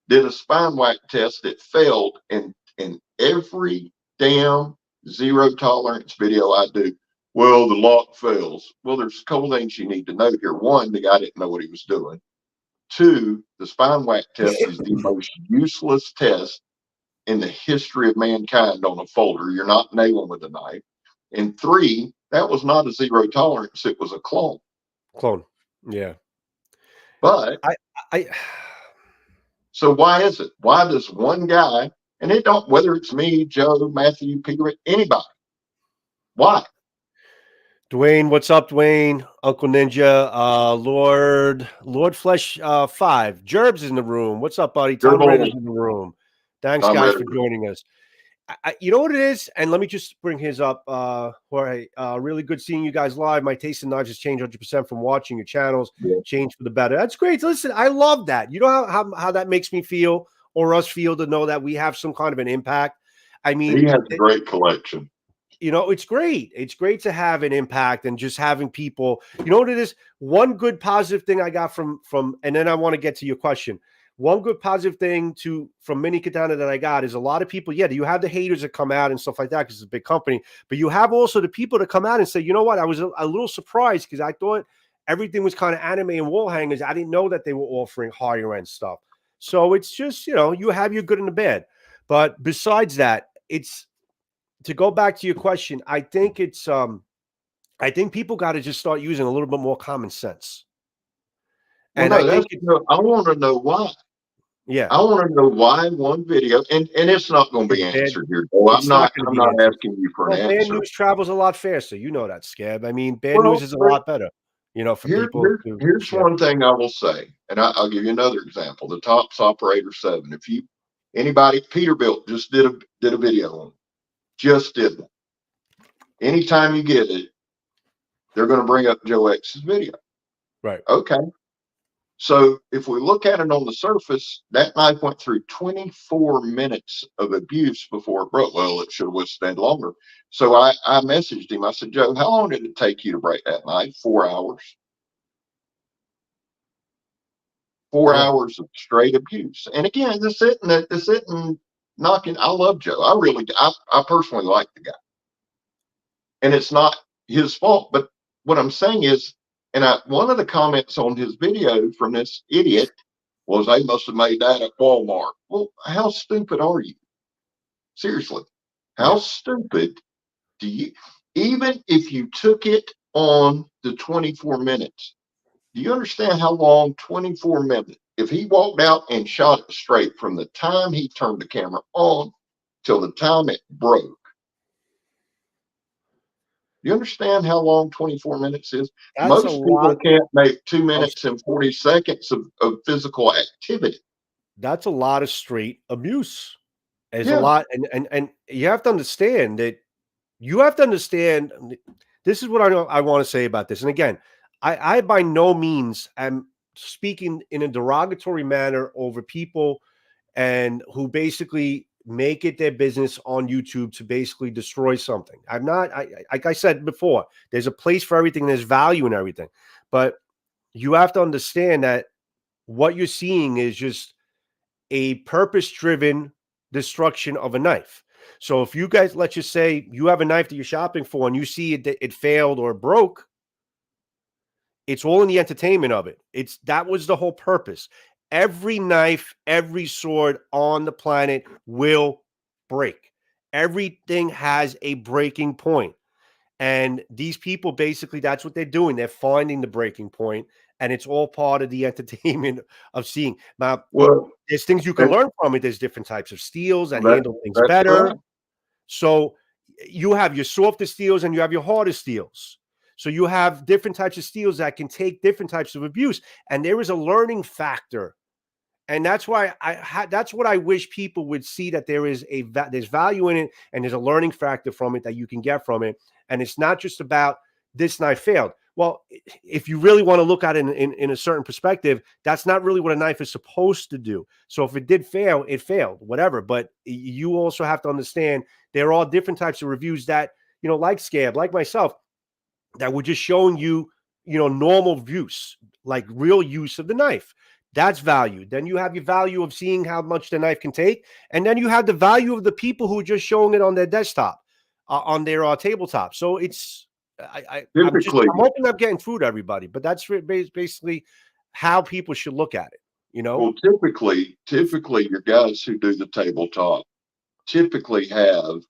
Speaker 4: did a spine whack test, it failed, and in every damn 0 tolerance video I do, well, the lock fails. Well, there's a couple things you need to know here. One, the guy didn't know what he was doing. 2, the spine whack test is the most useless test in the history of mankind on a folder. You're not nailing with a knife. And 3, that was not a zero tolerance. It was a clone.
Speaker 3: Clone. Yeah.
Speaker 4: But
Speaker 3: I
Speaker 4: so why is it? Why does one guy, and it don't, whether it's me, Joe, Matthew, Peter, anybody, why?
Speaker 3: Dwayne, what's up, Dwayne? Uncle Ninja, Lord Flesh 5. Jerb's in the room. What's up, buddy? Tom
Speaker 4: Gerbil.
Speaker 3: Redder's in the room. Thanks,
Speaker 4: Tom
Speaker 3: guys,
Speaker 4: Redder.
Speaker 3: for joining us. You know what it is? And let me just bring his up. Jorge, really good seeing you guys live. My taste in knives has changed 100% from watching your channels.
Speaker 4: Yeah.
Speaker 3: Changed for the better. That's great. Listen, I love that. You know how that makes me feel, or us feel, to know that we have some kind of an impact. I mean,
Speaker 4: He has a great collection.
Speaker 3: you know, it's great. It's great to have an impact and just having people. You know what it is? One good positive thing I got from, and then I want to get to your question. One good positive thing from Mini Katana that I got is a lot of people. Yeah, you have the haters that come out and stuff like that because it's a big company, but you have also the people that come out and say, you know what? I was a little surprised because I thought everything was kind of anime and wall hangers. I didn't know that they were offering higher end stuff. So it's just, you know, you have your good and the bad. But besides that, it's, to go back to your question, I think it's I think people got to just start using a little bit more common sense.
Speaker 4: Well,
Speaker 3: And
Speaker 4: no,
Speaker 3: I think
Speaker 4: I want to know why.
Speaker 3: yeah,
Speaker 4: I want to know why one video, and it's not going to be answered here. Joe.
Speaker 3: it's not gonna
Speaker 4: I'm
Speaker 3: be
Speaker 4: not
Speaker 3: answered.
Speaker 4: asking you for
Speaker 3: Well,
Speaker 4: an
Speaker 3: bad
Speaker 4: answer.
Speaker 3: news travels a lot faster. You know that, Scab. I mean, bad
Speaker 4: Well,
Speaker 3: news is a lot better, you know, for people to
Speaker 4: here's
Speaker 3: share.
Speaker 4: one thing I will say, and I'll give you another example. The Tops Operator 7. If you anybody, Peterbilt just did a video on it. Just did one. Anytime you get it, they're going to bring up Joe X's video.
Speaker 3: Right.
Speaker 4: Okay. So if we look at it on the surface, that knife went through 24 minutes of abuse before it broke. Well, it should have withstood longer. So I messaged him. I said, Joe, how long did it take you to break that knife? 4 hours. 4 hours of straight abuse. And again, the sitting knocking. I love Joe. I personally like the guy. And it's not his fault. But what I'm saying is, and one of the comments on his video from this idiot was, they must have made that at Walmart. Well, how stupid are you? Seriously, how stupid do you, even if you took it on the 24 minutes, do you understand how long 24 minutes, if he walked out and shot it straight from the time he turned the camera on till the time it broke? You understand how long 24 minutes is?
Speaker 3: That's
Speaker 4: Most
Speaker 3: a
Speaker 4: people
Speaker 3: lot
Speaker 4: can't make 2 minutes and 40 seconds of physical activity.
Speaker 3: That's a lot of straight abuse. There's
Speaker 4: Yeah.
Speaker 3: a lot, and you have to understand that this is what I want to say about this. And again, I by no means am speaking in a derogatory manner over people and who basically make it their business on YouTube to basically destroy something. I'm not, like I said before, there's a place for everything, there's value in everything. But you have to understand that what you're seeing is just a purpose-driven destruction of a knife. So if you guys, let's just say you have a knife that you're shopping for and you see it failed or broke, it's all in the entertainment of it. That was the whole purpose. Every knife, every sword on the planet will break. Everything has a breaking point. And these people, basically, that's what they're doing. They're finding the breaking point, and it's all part of the entertainment of seeing. Now,
Speaker 4: Well,
Speaker 3: there's things you can learn from it. There's different types of steels that handle things
Speaker 4: that's
Speaker 3: better.
Speaker 4: right.
Speaker 3: So you have your softer steels and you have your harder steels. So you have different types of steels that can take different types of abuse, and there is a learning factor. And that's why that's what I wish people would see, that there's value in it, and there's a learning factor from it that you can get from it. And it's not just about this knife failed. Well, if you really want to look at it in a certain perspective, that's not really what a knife is supposed to do. So if it did fail, it failed, whatever. But you also have to understand there are different types of reviews that, you know, like SCAB, like myself, that were just showing you, you know, normal use, like real use of the knife. That's value. Then you have your value of seeing how much the knife can take. And then you have the value of the people who are just showing it on their desktop, on their tabletop. So it's, I'm hoping I'm getting through to everybody, but that's basically how people should look at it, you know?
Speaker 4: Well, typically your guys who do the tabletop typically have,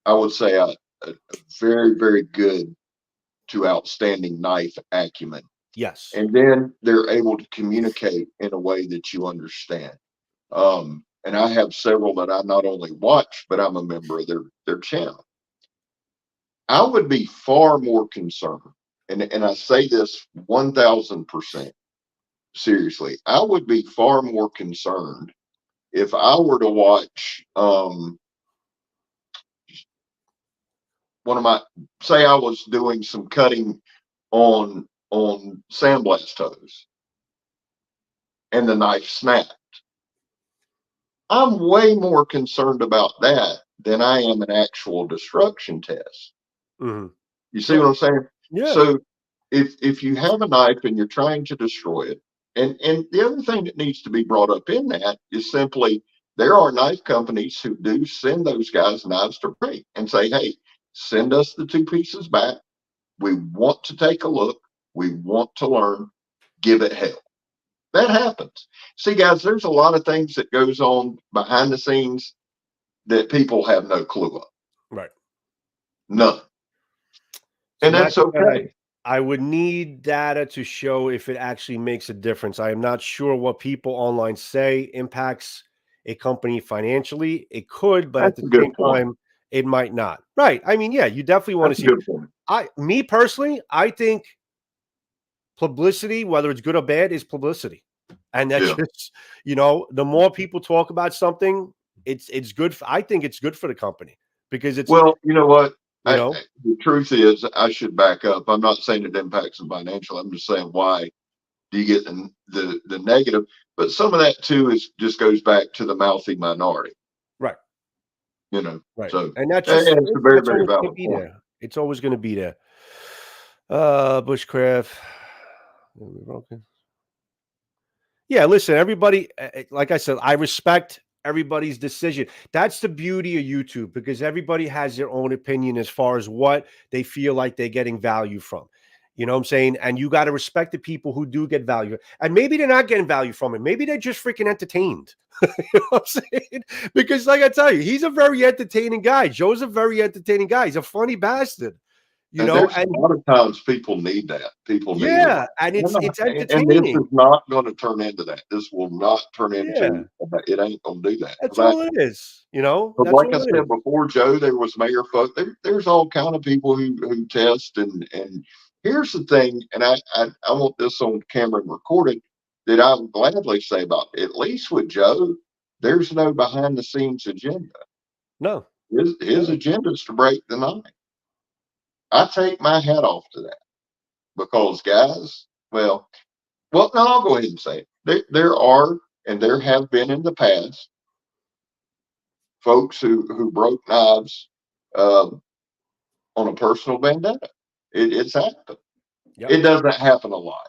Speaker 4: I would say, a very, very good to outstanding knife acumen.
Speaker 3: Yes.
Speaker 4: And then they're able to communicate in a way that you understand. And I have several that I not only watch, but I'm a member of their channel. I would be far more concerned, and I say this 1000% seriously. I would be far more concerned if I were to watch one of my, say I was doing some cutting on sandblast toes and the knife snapped. I'm way more concerned about that than I am an actual destruction test.
Speaker 3: Mm-hmm.
Speaker 4: You see what I'm saying?
Speaker 3: Yeah.
Speaker 4: So if you have a knife and you're trying to destroy it, and the other thing that needs to be brought up in that is simply there are knife companies who do send those guys knives to break and say, hey, send us the 2 pieces back. We want to take a look. We want to learn. Give it hell. That happens. See, guys, there's a lot of things that goes on behind the scenes that people have no clue of.
Speaker 3: Right.
Speaker 4: None. And that's okay.
Speaker 3: I would need data to show if it actually makes a difference. I am not sure what people online say impacts a company financially. It could, but
Speaker 4: That's
Speaker 3: at the same time, it might not. Right. I mean, yeah, you definitely want to see. Me personally, I think publicity, whether it's good or bad, is publicity. And that's just, the more people talk about something, it's good. I think it's good for the company because it's,
Speaker 4: well, you know what? The truth is, I should back up. I'm not saying it impacts them financially. I'm just saying why do you get the negative? But some of that too just goes back to the mouthy minority,
Speaker 3: right?
Speaker 4: Right. So
Speaker 3: and that's just
Speaker 4: it's a very, very valid point.
Speaker 3: It's always going to be there. Bushcraft. Yeah, listen, everybody. Like I said, I respect everybody's decision. That's the beauty of YouTube because everybody has their own opinion as far as what they feel like they're getting value from. You know what I'm saying? And you got to respect the people who do get value. And maybe they're not getting value from it. Maybe they're just freaking entertained. You know what I'm saying? Because like I tell you, he's a very entertaining guy. Joe's a very entertaining guy. He's a funny bastard.
Speaker 4: And a lot of times people need that. People need
Speaker 3: and it's entertaining.
Speaker 4: And this is not going to turn into that. This will not turn into it. Ain't going to do that.
Speaker 3: That's all it is.
Speaker 4: But like I said before, Joe, there was Mayor Folk. There's all kind of people who test and here's the thing, and I want this on camera and recorded that I would gladly say about at least with Joe, there's no behind the scenes agenda.
Speaker 3: No,
Speaker 4: his agenda is to break the knife. I take my hat off to that because guys, no, I'll go ahead and say it. There are, and there have been in the past, folks who broke knives on a personal vendetta. It's happened. Yep. It doesn't happen a lot.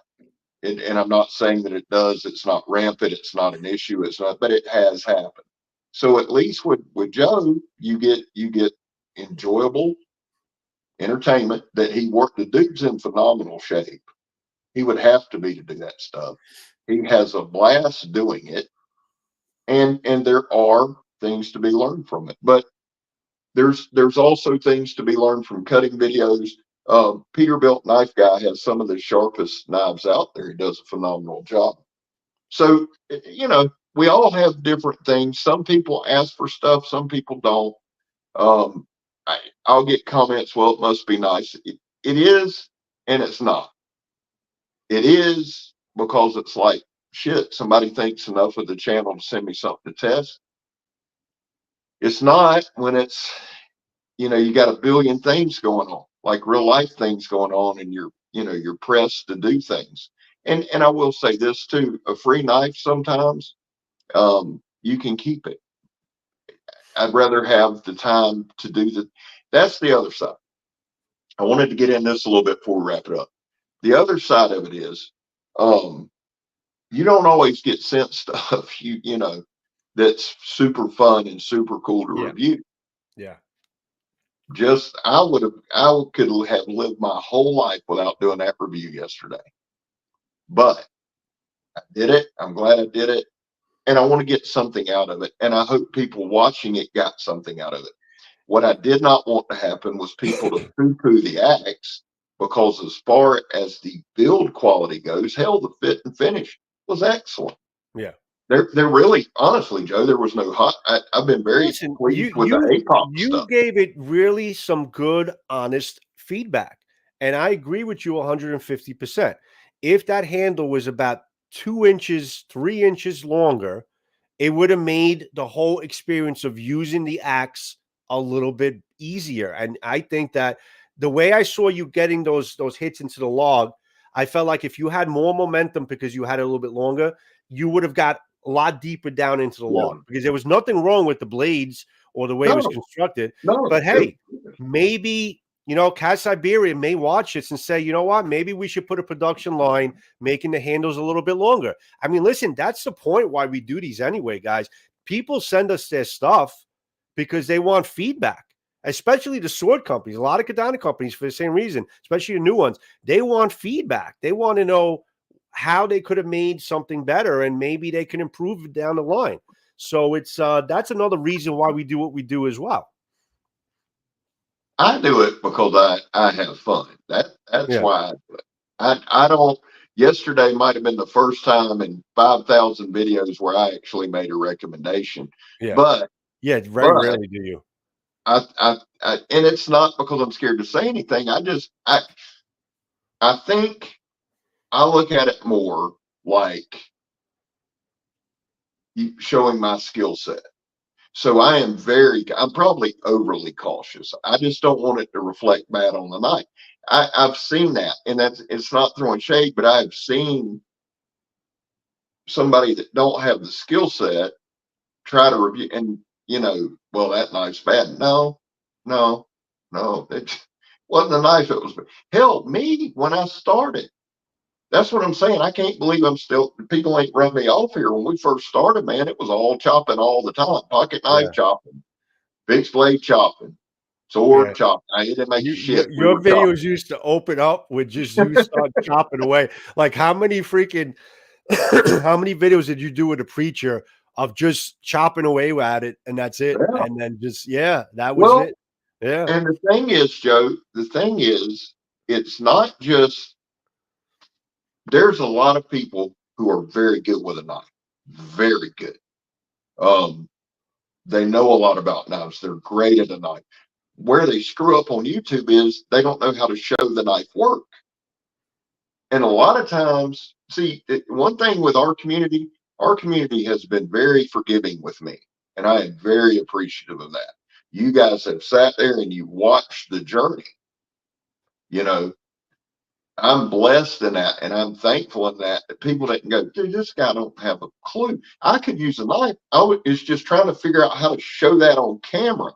Speaker 4: And I'm not saying that it does. It's not rampant. It's not an issue. It's not, but it has happened. So at least with Joe, you get enjoyable entertainment that he worked. The dude's in phenomenal shape. He would have to be to do that stuff. He has a blast doing it. And there are things to be learned from it. But there's also things to be learned from cutting videos. Peterbilt Knife Guy has some of the sharpest knives out there. He does a phenomenal job. So, we all have different things. Some people ask for stuff. Some people don't. I'll get comments, well, it must be nice. It is, and it's not. It is because it's like, shit, somebody thinks enough of the channel to send me something to test. It's not when it's, you got a billion things going on, like real life things going on, and you're pressed to do things. And I will say this too, a free knife sometimes, you can keep it. I'd rather have the time to do that's the other side. I wanted to get in this a little bit before we wrap it up. The other side of it is, you don't always get sent stuff, that's super fun and super cool to review.
Speaker 3: Yeah.
Speaker 4: I could have lived my whole life without doing that review yesterday, but I did it. I'm glad I did it. And I want to get something out of it. And I hope people watching it got something out of it. What I did not want to happen was people to poo-poo the axe, because as far as the build quality goes, hell, the fit and finish was excellent.
Speaker 3: Yeah.
Speaker 4: They're really, honestly, Joe, there was no hot. I've been very
Speaker 3: Listen,
Speaker 4: pleased with the APOP
Speaker 3: you
Speaker 4: stuff.
Speaker 3: gave it really some good, honest feedback. And I agree with you 150%. If that handle was about 2 inches, 3 inches longer, it would have made the whole experience of using the axe a little bit easier. And I think that the way I saw you getting those hits into the log, I felt like if you had more momentum because you had it a little bit longer, you would have got a lot deeper down into the log, because there was nothing wrong with the blades or the way it was constructed. But hey, maybe, Cat Siberia may watch this and say, you know what, maybe we should put a production line making the handles a little bit longer. I mean, listen, that's the point why we do these anyway, guys. People send us their stuff because they want feedback, especially the sword companies. A lot of Katana companies, for the same reason, especially the new ones, they want feedback. They want to know how they could have made something better, and maybe they can improve it down the line. So it's that's another reason why we do what we do as well.
Speaker 4: I do it because I have fun. That's why I do it. I don't. Yesterday might have been the first time in 5,000 videos where I actually made a recommendation.
Speaker 3: Yeah.
Speaker 4: But
Speaker 3: very rarely do you.
Speaker 4: And it's not because I'm scared to say anything. I think I look at it more like showing my skill set. So I'm probably overly cautious. I just don't want it to reflect bad on the knife. I've seen that, and it's not throwing shade, but I've seen somebody that don't have the skill set try to review, and well, that knife's bad. No, it wasn't a knife. It was, hell, me when I started. That's what I'm saying. I can't believe people ain't run me off here. When we first started, man, it was all chopping all the time. Pocket knife chopping, fixed blade chopping, sword chopping. I didn't make shit.
Speaker 3: Your videos used to open up with just you start chopping away. Like how many videos did you do with a preacher of just chopping away at it, and that's it? Yeah. And then that was it. Yeah.
Speaker 4: And the thing is, Joe, it's not just. There's a lot of people who are very good with a knife, very good. They know a lot about knives. They're great at a knife. Where they screw up on YouTube is they don't know how to show the knife work. And a lot of times, see, one thing with our community has been very forgiving with me, and I am very appreciative of that. You guys have sat there and you watched the journey. I'm blessed in that, and I'm thankful in that people didn't go, dude, this guy don't have a clue. I could use a knife. It's just trying to figure out how to show that on camera.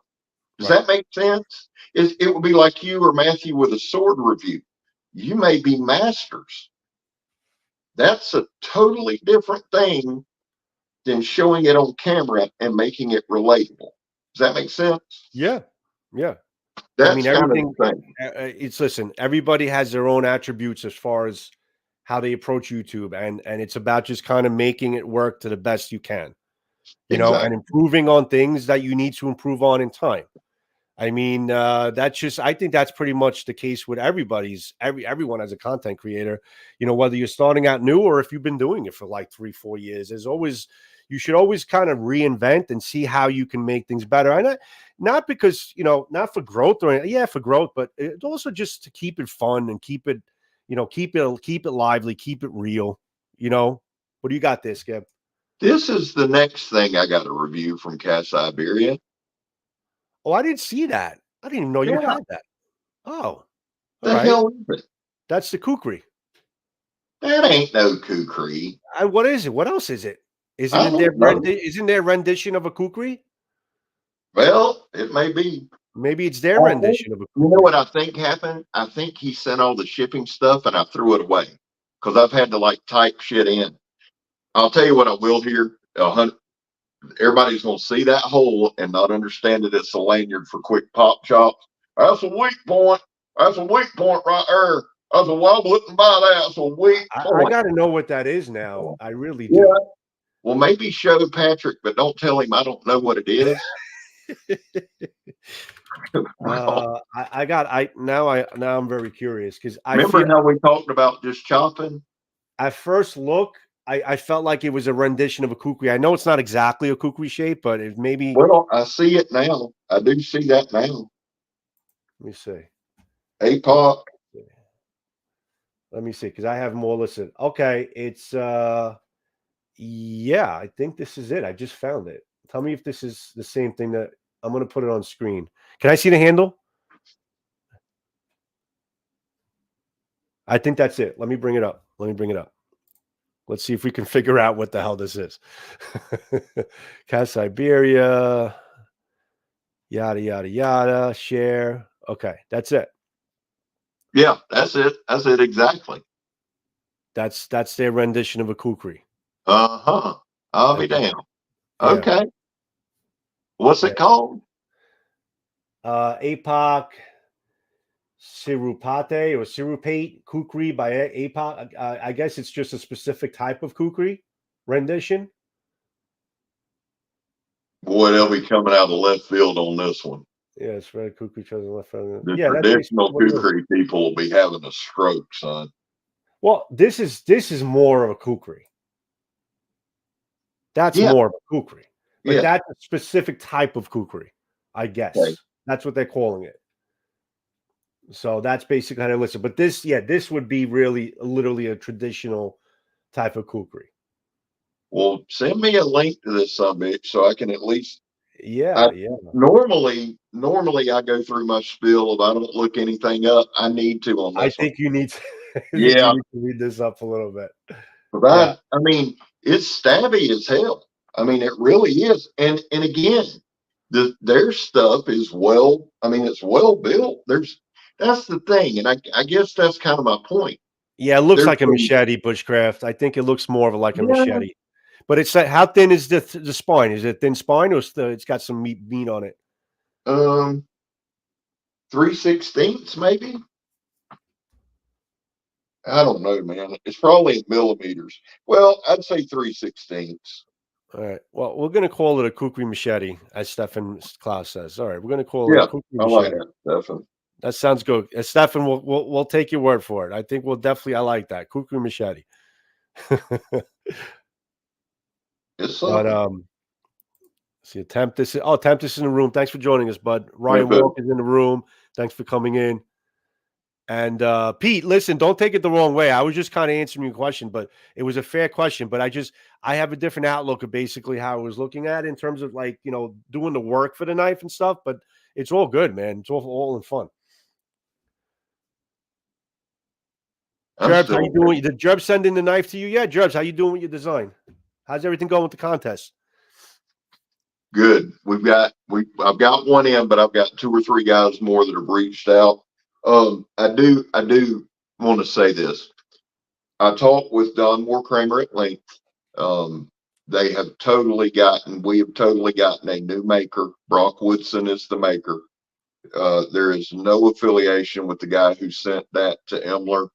Speaker 4: Does that make sense? It would be like you or Matthew with a sword review. You may be masters. That's a totally different thing than showing it on camera and making it relatable. Does that make sense?
Speaker 3: Yeah. Yeah.
Speaker 4: That's everything.
Speaker 3: Listen, everybody has their own attributes as far as how they approach YouTube, and it's about just kind of making it work to the best you can, and improving on things that you need to improve on in time. I mean, I think that's pretty much the case with everyone as a content creator, whether you're starting out new or if you've been doing it for like 3-4 years, you should always kind of reinvent and see how you can make things better. And not because, not for growth or anything. Yeah, for growth, but it's also just to keep it fun and keep it lively, keep it real. What do you got there, SCAB?
Speaker 4: This is the next thing I got a review from Cat Siberia.
Speaker 3: Oh, I didn't see that. I didn't even know you had that. Oh,
Speaker 4: the hell is it?
Speaker 3: That's the kukri.
Speaker 4: That ain't no kukri.
Speaker 3: What is it? What else is it? Isn't there rendition of a kukri?
Speaker 4: Well, it may be.
Speaker 3: Maybe it's their rendition of a kukri.
Speaker 4: You know what I think happened? I think he sent all the shipping stuff and I threw it away because I've had to type shit in. I'll tell you what I will here. Everybody's going to see that hole and not understand that it's a lanyard for quick pop chops. That's a weak point. That's a weak point right there. I said, well, I wouldn't buy that. That's a weak point.
Speaker 3: I got to know what that is now. I really do.
Speaker 4: Yeah. Well, maybe show Patrick, but don't tell him I don't know what it is. Well,
Speaker 3: Now I'm very curious because I
Speaker 4: remember
Speaker 3: feel
Speaker 4: how we talked about just chopping?
Speaker 3: at first look, I felt like it was a rendition of a kukri. I know it's not exactly a kukri shape, but it maybe.
Speaker 4: Well, I see it now. I do see that now.
Speaker 3: Let me see.
Speaker 4: APOC.
Speaker 3: Let me see because I have more listed. Okay, it's yeah, I think this is it. I just found it. Tell me if this is the same thing that I'm going to put it on screen. Can I see the handle? I think that's it. Let me bring it up. Let's see if we can figure out what the hell this is. Cat Siberia, yada, yada, yada, share. Okay, that's it.
Speaker 4: Yeah, that's it. That's it exactly.
Speaker 3: That's their rendition of a kukri.
Speaker 4: Uh-huh. I'll be
Speaker 3: Okay.
Speaker 4: damned.
Speaker 3: Yeah.
Speaker 4: Okay. What's it called?
Speaker 3: APOC Sirupate or Sirupate Kukri by APOC. I guess it's just a specific type of kukri rendition.
Speaker 4: Boy, they'll be coming out of left field on this one.
Speaker 3: Yeah, it's red kukri chosen left front.
Speaker 4: The
Speaker 3: Yeah,
Speaker 4: traditional kukri people will be having a stroke, son.
Speaker 3: Well, this is more of a kukri. That's more of a kukri. But that's a specific type of kukri, I guess. Okay. That's what they're calling it. So that's basically how they listen. But this would be really literally a traditional type of kukri.
Speaker 4: Well, send me a link to this summit so I can at least.
Speaker 3: Yeah.
Speaker 4: Normally I go through my spiel. If I don't look anything up, I need to on this.
Speaker 3: I think you need to.
Speaker 4: You need
Speaker 3: to read this up a little bit.
Speaker 4: But I mean, it's stabby as hell. I mean, it really is. And again, their stuff is well. I mean, it's well built. That's the thing, and I guess that's kind of my point.
Speaker 3: Yeah, it looks like a machete, bushcraft. I think it looks more of like a machete. But it's like, how thin is the spine? Is it thin spine or it's got some meat on it?
Speaker 4: 3/16 maybe. I don't know, man. It's probably in millimeters. Well, I'd say 3/16.
Speaker 3: All right. Well, we're going to call it a kukri machete, as Stefan Klaus says. All right, we're going to call it a kukri machete.
Speaker 4: I like that, Stefan.
Speaker 3: That sounds good. Stefan, we'll take your word for it. I think we'll definitely. I like that kukri machete. But see, Tempest is in the room. Thanks for joining us, bud. Ryan Walk is in the room. Thanks for coming in. And Pete, listen, don't take it the wrong way. I was just kind of answering your question, but it was a fair question. But I have a different outlook of basically how I was looking at it in terms of like, doing the work for the knife and stuff. But it's all good, man. It's all in fun. Jerbs, how you doing? Did Jerbs send in the knife to you? Yeah, Jerbs, how you doing with your design? How's everything going with the contest?
Speaker 4: Good. I've got one in, but I've got 2 or 3 guys more that have reached out. I do want to say this. I talked with Don Moore Kramer at length. We have totally gotten a new maker. Brock Woodson is the maker. There is no affiliation with the guy who sent that to Emler.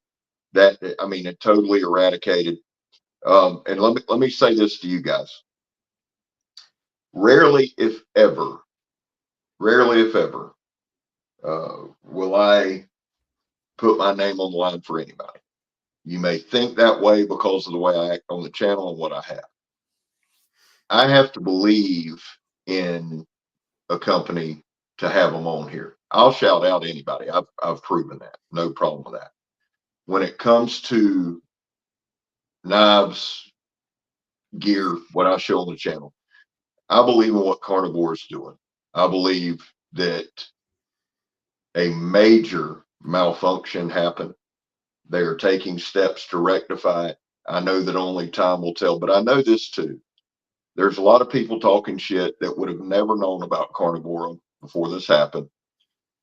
Speaker 4: It totally eradicated. And let me say this to you guys. Rarely, if ever, will I put my name on the line for anybody. You may think that way because of the way I act on the channel and what I have. I have to believe in a company to have them on here. I'll shout out anybody. I've proven that. No problem with that. When it comes to knives, gear, what I show on the channel, I believe in what Carnivore is doing. I believe that a major malfunction happened. They are taking steps to rectify it. I know that only time will tell, but I know this too. There's a lot of people talking shit that would have never known about Carnivore before this happened.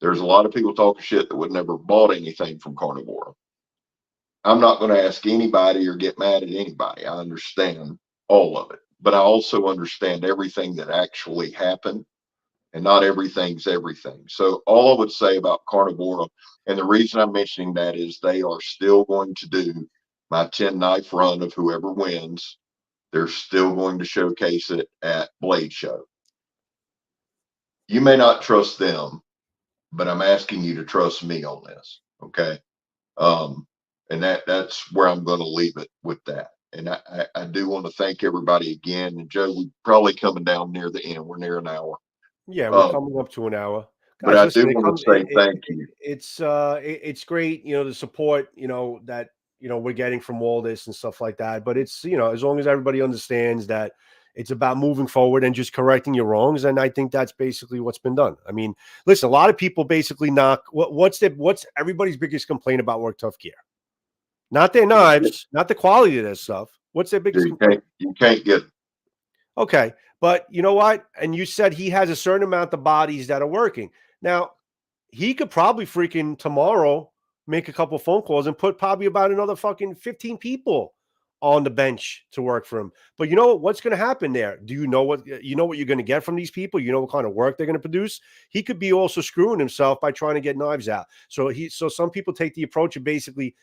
Speaker 4: There's a lot of people talking shit that would never bought anything from Carnivore. I'm not going to ask anybody or get mad at anybody. I understand all of it, but I also understand everything that actually happened, and not everything's everything. So all I would say about Carnivore, and the reason I'm mentioning that is they are still going to do my 10 knife run of whoever wins. They're still going to showcase it at Blade Show. You may not trust them, but I'm asking you to trust me on this. Okay. And that's where I'm going to leave it with that. And I do want to thank everybody again. And Joe, we're probably coming down near the end. We're near an hour.
Speaker 3: Yeah, we're coming up to an hour.
Speaker 4: But
Speaker 3: Guys,
Speaker 4: I
Speaker 3: listen,
Speaker 4: do want to say thank you.
Speaker 3: It's great, the support, that we're getting from all this and stuff like that. But it's, as long as everybody understands that it's about moving forward and just correcting your wrongs, and I think that's basically what's been done. I mean, listen, a lot of people basically knock what's everybody's biggest complaint about Work Tough Gear? Not their knives, not the quality of their stuff. What's their biggest complaint?
Speaker 4: You can't get it.
Speaker 3: Okay. But you know what? And you said he has a certain amount of bodies that are working. Now, he could probably freaking tomorrow make a couple phone calls and put probably about another fucking 15 people on the bench to work for him. But you know what's going to happen there? Do you know what you're going to get from these people? You know what kind of work they're going to produce? He could be also screwing himself by trying to get knives out. So some people take the approach of basically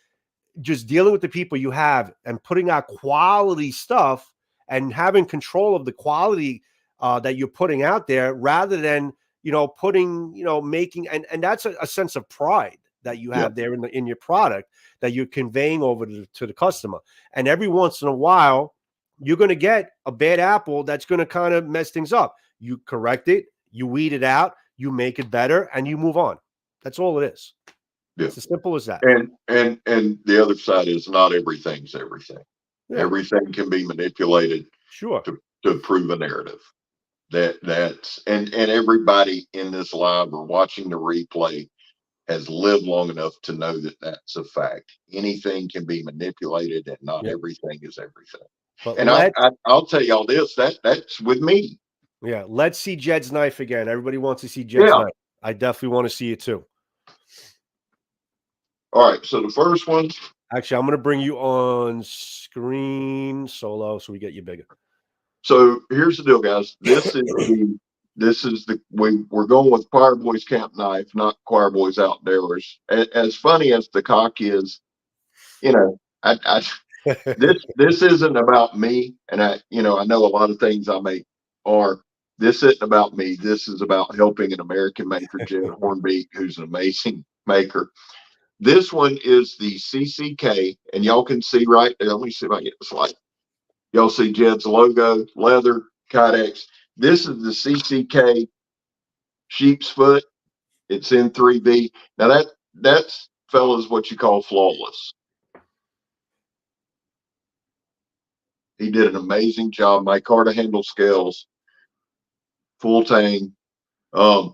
Speaker 3: just dealing with the people you have and putting out quality stuff and having control of the quality that you're putting out there, rather than making and that's a sense of pride that you have there in your product that you're conveying over to the customer. And every once in a while, you're going to get a bad apple that's going to kind of mess things up. You correct it, you weed it out, you make it better, and you move on. That's all it is.
Speaker 4: Yeah.
Speaker 3: It's as simple as that.
Speaker 4: And the other side is not everything's everything. Yeah. Everything can be manipulated to prove a narrative. That's and everybody in this live or watching the replay has lived long enough to know that that's a fact. Anything can be manipulated, and not everything is everything. But and I'll tell y'all this, that's with me.
Speaker 3: Yeah, let's see Jed's knife again. Everybody wants to see Jed's knife. I definitely want to see it too.
Speaker 4: All right, so the first one.
Speaker 3: Actually, I'm going to bring you on screen solo so we get you bigger.
Speaker 4: So here's the deal, guys. We're going with Choir Boys Camp Knife, not Choir Boys Outdoors. As funny as the cock is, this isn't about me, and I know a lot of things I make are. This isn't about me. This is about helping an American maker, Jed Hornbeak, who's an amazing maker. This one is the CCK, and y'all can see right there. Let me see if I get this light. Y'all see Jed's logo, leather, Kydex. This is the CCK sheep's foot. It's in 3B. Now that's, fellas, what you call flawless. He did an amazing job. My Carter handle scales, full tang. A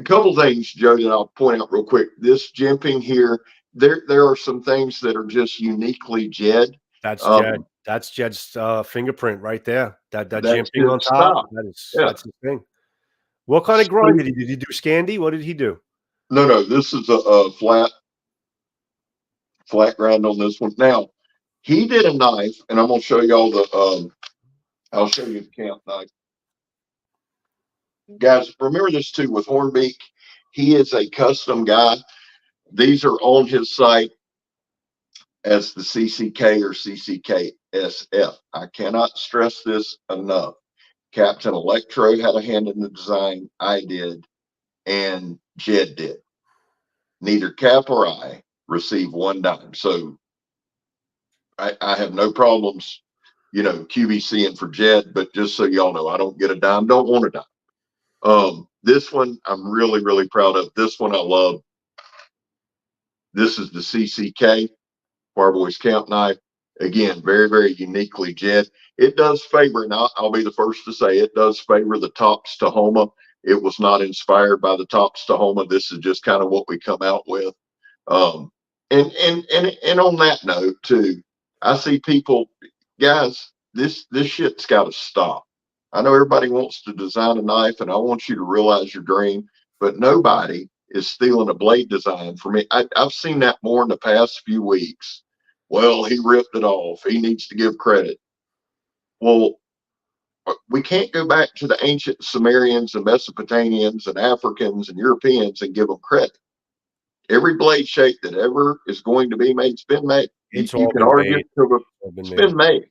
Speaker 4: couple things, Joe, that I'll point out real quick. This jimping here, there are some things that are just uniquely Jed.
Speaker 3: That's Jed. That's Jed's fingerprint right there. That jimping on top. That's his thing. What kind of grind did he do? Did he do Scandi? What did he do?
Speaker 4: No. This is a flat grind on this one. Now, he did a knife, and I'm gonna show y'all I'll show you the camp knife. Guys, remember this too with Hornbeak. He is a custom guy. These are on his site as the CCK or CCKSF. I cannot stress this enough. Captain Electro had a hand in the design. I did, and Jed did. Neither Cap or I received one dime. So I have no problems, QBCing for Jed, but just so y'all know, I don't get a dime, don't want a dime. This one I'm really, really proud of. This one I love. This is the CCK, Choir Boys Camp Knife. Again, very, very uniquely Jed. It does favor, and I'll be the first to say, it does favor the Tops Tahoma. It was not inspired by the Tops Tahoma. This is just kind of what we come out with. And on that note too, I see people, guys, this shit's got to stop. I know everybody wants to design a knife, and I want you to realize your dream, but nobody is stealing a blade design from me. I've seen that more in the past few weeks. Well, he ripped it off. He needs to give credit. Well, we can't go back to the ancient Sumerians and Mesopotamians and Africans and Europeans and give them credit. Every blade shape that ever is going to be made, it's been made.
Speaker 3: It's
Speaker 4: been made.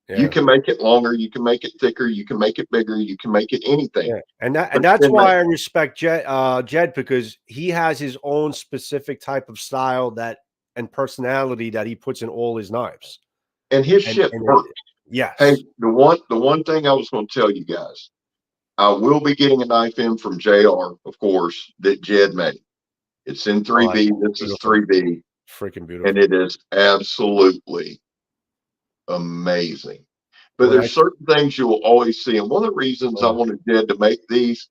Speaker 3: Yeah.
Speaker 4: You can make it longer, you can make it thicker, you can make it bigger, you can make it anything.
Speaker 3: Yeah. And that's why I respect Jed, because he has his own specific type of style and personality that he puts in all his knives.
Speaker 4: And his shit works.
Speaker 3: Yes.
Speaker 4: Hey, the one thing I was going to tell you guys, I will be getting a knife in from JR, of course, that Jed made. It's in 3B. This is 3B.
Speaker 3: Freaking beautiful.
Speaker 4: And it is absolutely amazing. But there's certain things you will always see. And one of the reasons I wanted Jed to make these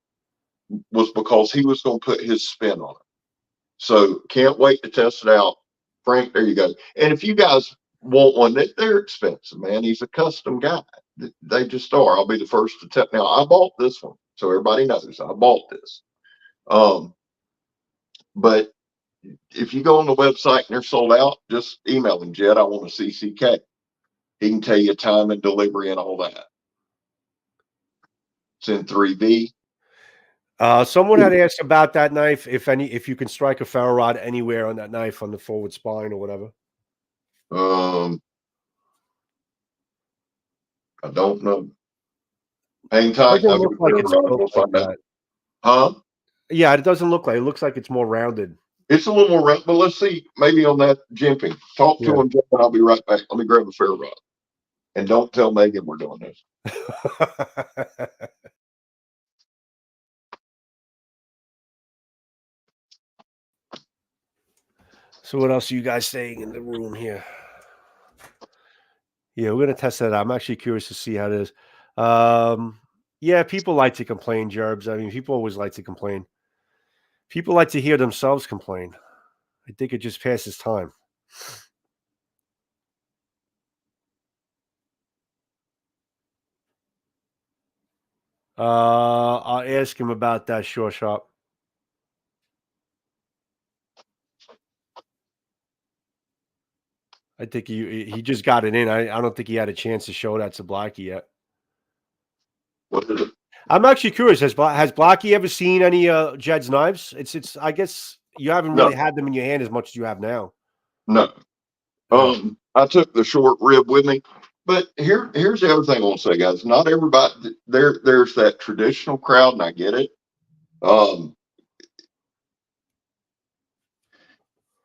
Speaker 4: was because he was going to put his spin on it. So can't wait to test it out. Frank, there you go. And if you guys want one, they're expensive, man. He's a custom guy. They just are. I'll be the first to tell. Now, I bought this one, so everybody knows I bought this. But if you go on the website and they're sold out, just email him, Jed. I want a CCK. He can tell you time and delivery and all that. It's in 3B.
Speaker 3: Someone had asked about that knife, if you can strike a ferro rod anywhere on that knife on the forward spine or whatever.
Speaker 4: I don't know. Hang tight.
Speaker 3: It doesn't look like it's built like that.
Speaker 4: Huh?
Speaker 3: Yeah, it doesn't look like it. Looks like it's more rounded.
Speaker 4: It's a little more round, but let's see. Maybe on that jimping. Talk to him, Jeff, and I'll be right back. Let me grab a ferro rod. And don't tell Megan we're doing this.
Speaker 3: So what else are you guys saying in the room here? Yeah, we're gonna test that out. I'm actually curious to see how it is. Yeah, people like to complain, Jerbs. I mean, people always like to complain. People like to hear themselves complain. I think it just passes time. I'll ask him about that, Sure Shop. I think he just got it in. I don't think he had a chance to show that to Blackie yet.
Speaker 4: What is it?
Speaker 3: I'm actually curious. Has Blackie ever seen any Jed's knives? It's. I guess you haven't really had them in your hand as much as you have now.
Speaker 4: No. I took the short rib with me. But here's the other thing I want to say, guys. Not everybody there's that traditional crowd, and I get it.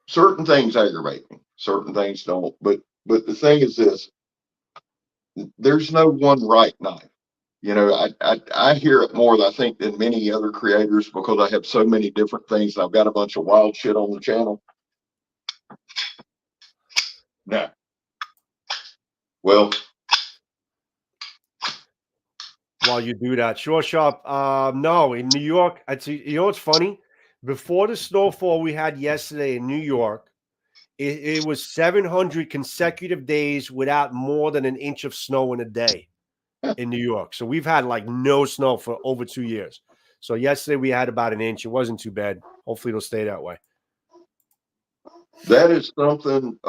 Speaker 4: Certain things aggravate me, certain things don't. But the thing is this: there's no one right knife. You know, I hear it more, I think, than many other creators because I have so many different things. And I've got a bunch of wild shit on the channel. Now, well,
Speaker 3: while you do that, Sure Shop. No, in New York, you know what's funny? Before the snowfall we had yesterday in New York, it was 700 consecutive days without more than an inch of snow in a day in New York. So we've had like no snow for over 2 years. So yesterday we had about an inch. It wasn't too bad. Hopefully it'll stay that way.
Speaker 4: That is something.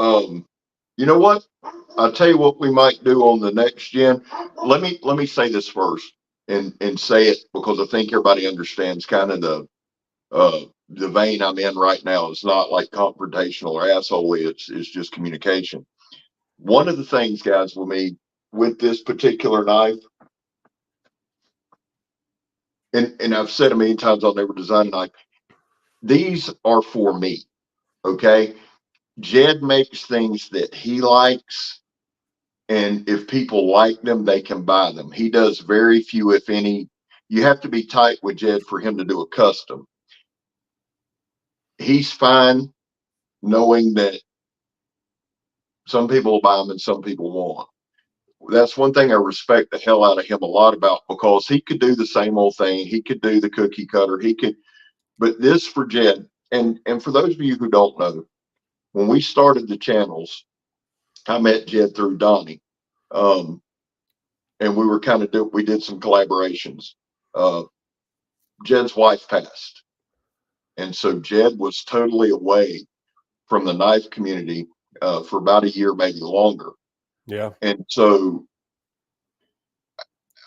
Speaker 4: You know what? I'll tell you what we might do on the next gen. Let me say this first and say it because I think everybody understands kind of the vein I'm in right now. It's not like confrontational or asshole. It's just communication. One of the things, guys, with this particular knife, and I've said a million times, I'll never design a knife. These are for me. Okay. Jed makes things that he likes, and if people like them, they can buy them. He does very few, if any. You have to be tight with Jed for him to do a custom. He's fine knowing that some people will buy them and some people won't. That's one thing I respect the hell out of him a lot about, because he could do the same old thing. He could do the cookie cutter. But this for Jed, and for those of you who don't know, when we started the channels, I met Jed through Donnie. And we were we did some collaborations. Jed's wife passed. And so Jed was totally away from the knife community for about a year, maybe longer.
Speaker 3: Yeah.
Speaker 4: And so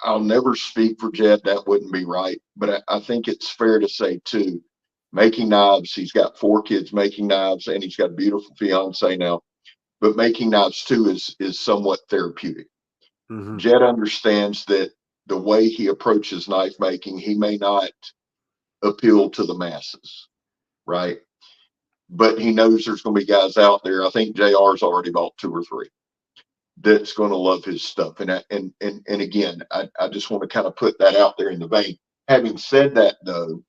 Speaker 4: I'll never speak for Jed. That wouldn't be right. But I think it's fair to say, too, making knives, he's got 4 kids making knives, and he's got a beautiful fiance now. But making knives, too, is somewhat therapeutic. Jet understands that the way he approaches knife making, he may not appeal to the masses, right? But he knows there's going to be guys out there. I think JR's already bought 2 or 3 that's going to love his stuff. And again, I just want to kind of put that out there in the vein. Having said that, though,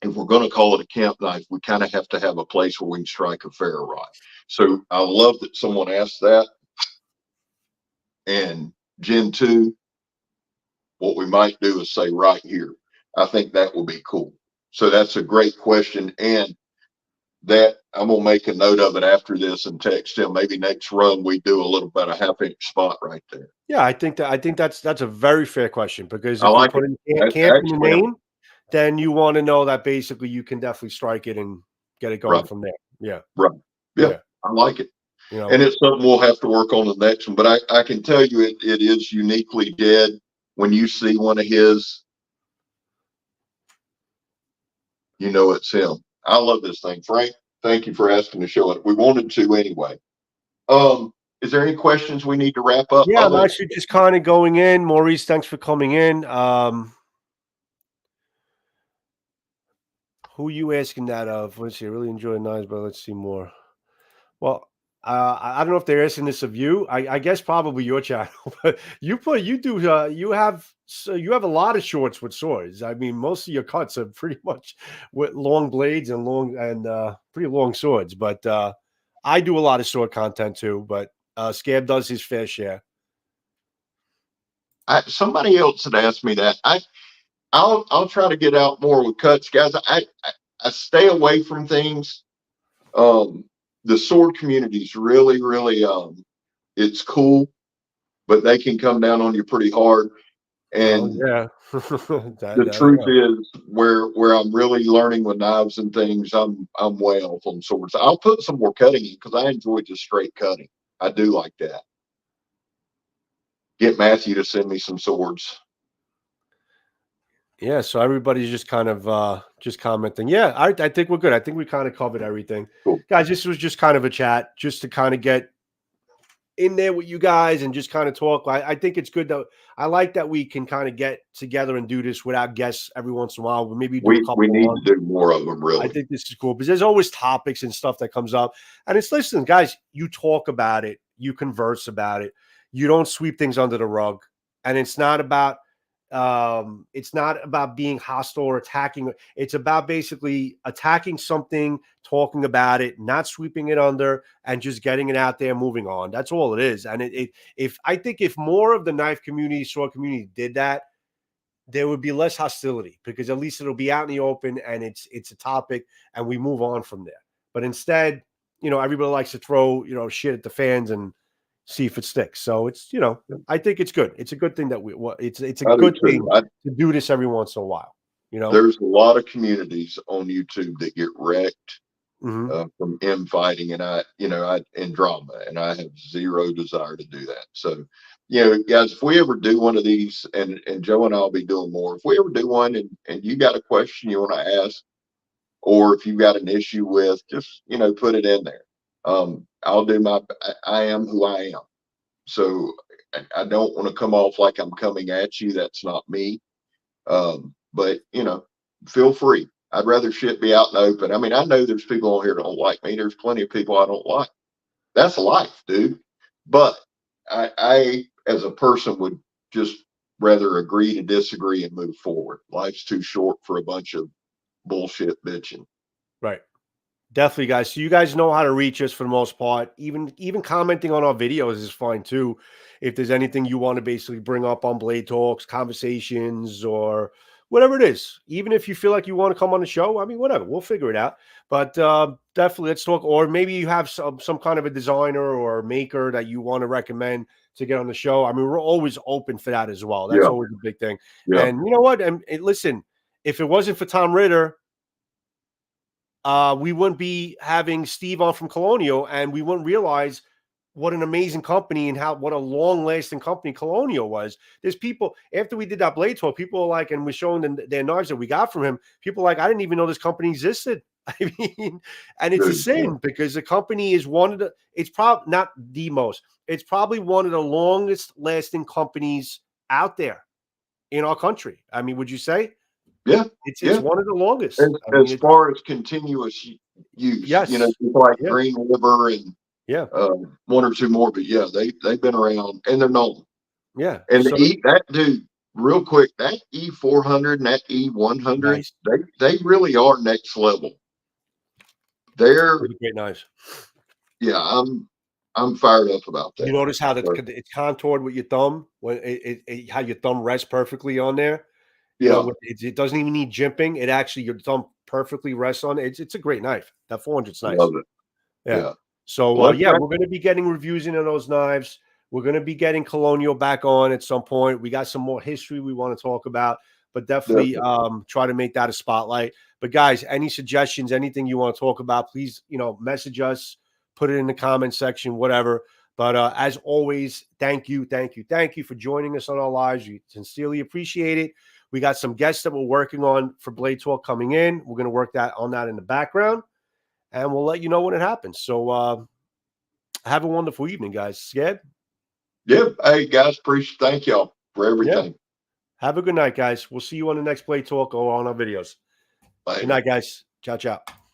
Speaker 4: if we're going to call it a camp knife, we kind of have to have a place where we can strike a ferro rod. So I love that someone asked that. And Gen 2, what we might do is say right here. I think that will be cool. So that's a great question. And that I'm going to make a note of it after this and text him. Maybe next run we do a little bit of 1/2 inch spot right there.
Speaker 3: Yeah, I think that's a very fair question, because
Speaker 4: I
Speaker 3: if
Speaker 4: like
Speaker 3: you put in camp in the name, then you want to know that basically you can definitely strike it and get it going from there. Yeah.
Speaker 4: Right. Yeah. I like it.
Speaker 3: You know,
Speaker 4: and it's something we'll have to work on the next one. But I can tell you it is uniquely dead when you see one of his, you know it's him. I love this thing. Frank, thank you for asking to show it. We wanted to anyway. Is there any questions we need to wrap up?
Speaker 3: Yeah, I'm actually just kind of going in. Maurice, thanks for coming in. Who are you asking that of? Let's see. I really enjoy knives, but let's see more. Well, I don't know if they're asking this of you. I guess probably your channel. But you have a lot of shorts with swords. I mean, most of your cuts are pretty much with long blades and pretty long swords. But I do a lot of sword content too. But SCAB does his fair share.
Speaker 4: Somebody else had asked me that. I'll try to get out more with cuts, guys. I stay away from things. The sword community is really, really, it's cool, but they can come down on you pretty hard. And
Speaker 3: yeah,
Speaker 4: the truth is, where I'm really learning with knives and things, I'm way off on swords. I'll put some more cutting in because I enjoy just straight cutting. I do like that. Get Matthew to send me some swords.
Speaker 3: Yeah, so everybody's just kind of just commenting. Yeah, I think we're good. I think we kind of covered everything.
Speaker 4: Cool.
Speaker 3: Guys, this was just kind of a chat, just to kind of get in there with you guys and just kind of talk. I think it's good that I like that we can kind of get together and do this without guests every once in a while. Maybe do a couple.
Speaker 4: We need to do more of them, really.
Speaker 3: I think this is cool because there's always topics and stuff that comes up. And it's, listen, guys, you talk about it, you converse about it, you don't sweep things under the rug. And it's not about being hostile or attacking. It's about basically attacking something, talking about it, not sweeping it under, and just getting it out there, moving on. That's all it is. And I think if more of the knife community, sword community did that, there would be less hostility, because at least it'll be out in the open and it's a topic and we move on from there. But instead, everybody likes to throw, shit at the fans and see if it sticks. So it's, I think it's good. It's a good thing that it's a good thing to do this every once in a while.
Speaker 4: There's a lot of communities on YouTube that get wrecked from infighting and drama, and I have zero desire to do that. So, guys, if we ever do one of these, and Joe and I'll be doing more, if we ever do one and you got a question you want to ask, or if you've got an issue with, just, put it in there. I'll do I am who I am. So I don't want to come off like I'm coming at you. That's not me. But feel free. I'd rather shit be out in the open. I mean, I know there's people on here that don't like me. There's plenty of people I don't like. That's life, dude. But I as a person would just rather agree to disagree and move forward. Life's too short for a bunch of bullshit bitching.
Speaker 3: Right. Definitely, guys. So you guys know how to reach us for the most part. Even commenting on our videos is fine too. If there's anything you want to basically bring up on Blade Talks, conversations, or whatever it is. Even if you feel like you want to come on the show, I mean, whatever, we'll figure it out. But definitely, let's talk. Or maybe you have some kind of a designer or maker that you want to recommend to get on the show. I mean, we're always open for that as well. That's always a big thing. Yeah. And you know what? And listen, if it wasn't for Tom Ritter, we wouldn't be having Steve on from Colonial, and we wouldn't realize what an amazing company and what a long-lasting company Colonial was. There's people, after we did that Blade Talk, people are like, and we're showing them their knives that we got from him, people are like, I didn't even know this company existed. I mean, and it's a
Speaker 4: Dude,
Speaker 3: sin because the company is one of the, it's probably not the most, it's probably one of the longest lasting companies out there in our country. I mean, would you say?
Speaker 4: Yeah.
Speaker 3: It's
Speaker 4: Yeah.
Speaker 3: one of the longest.
Speaker 4: As,
Speaker 3: I mean,
Speaker 4: as far as continuous use,
Speaker 3: yes.
Speaker 4: you know, people like
Speaker 3: Yeah.
Speaker 4: Green River and
Speaker 3: Yeah.
Speaker 4: one or two more, but yeah, they've been around and they're known.
Speaker 3: Yeah.
Speaker 4: And
Speaker 3: So,
Speaker 4: that dude, real quick, that E400 and that E100,
Speaker 3: nice.
Speaker 4: they really are next level. They're
Speaker 3: Those are great knives.
Speaker 4: yeah, I'm fired up about that.
Speaker 3: You notice how it's contoured with your thumb when how your thumb rests perfectly on there. You
Speaker 4: Yeah,
Speaker 3: know, it doesn't even need jimping. It actually your thumb perfectly rests on it. It's a great knife. That 400's nice.
Speaker 4: love it.
Speaker 3: Yeah.
Speaker 4: Yeah.
Speaker 3: So
Speaker 4: Well,
Speaker 3: yeah, we're going to be getting reviews into those knives. We're going to be getting Colonial back on at some point. We got some more history we want to talk about, but definitely try to make that a spotlight. But guys, any suggestions, anything you want to talk about, please, message us, put it in the comment section, whatever. But as always, thank you for joining us on our lives. We sincerely appreciate it. We got some guests that we're working on for Blade Talk coming in. We're going to work on that in the background, and we'll let you know when it happens. So have a wonderful evening, guys. SCAB?
Speaker 4: Yeah. Hey guys, thank y'all for everything.
Speaker 3: Yeah. Have a good night, guys. We'll see you on the next Blade Talk or on our videos.
Speaker 4: Bye.
Speaker 3: Good night, guys. Ciao, ciao.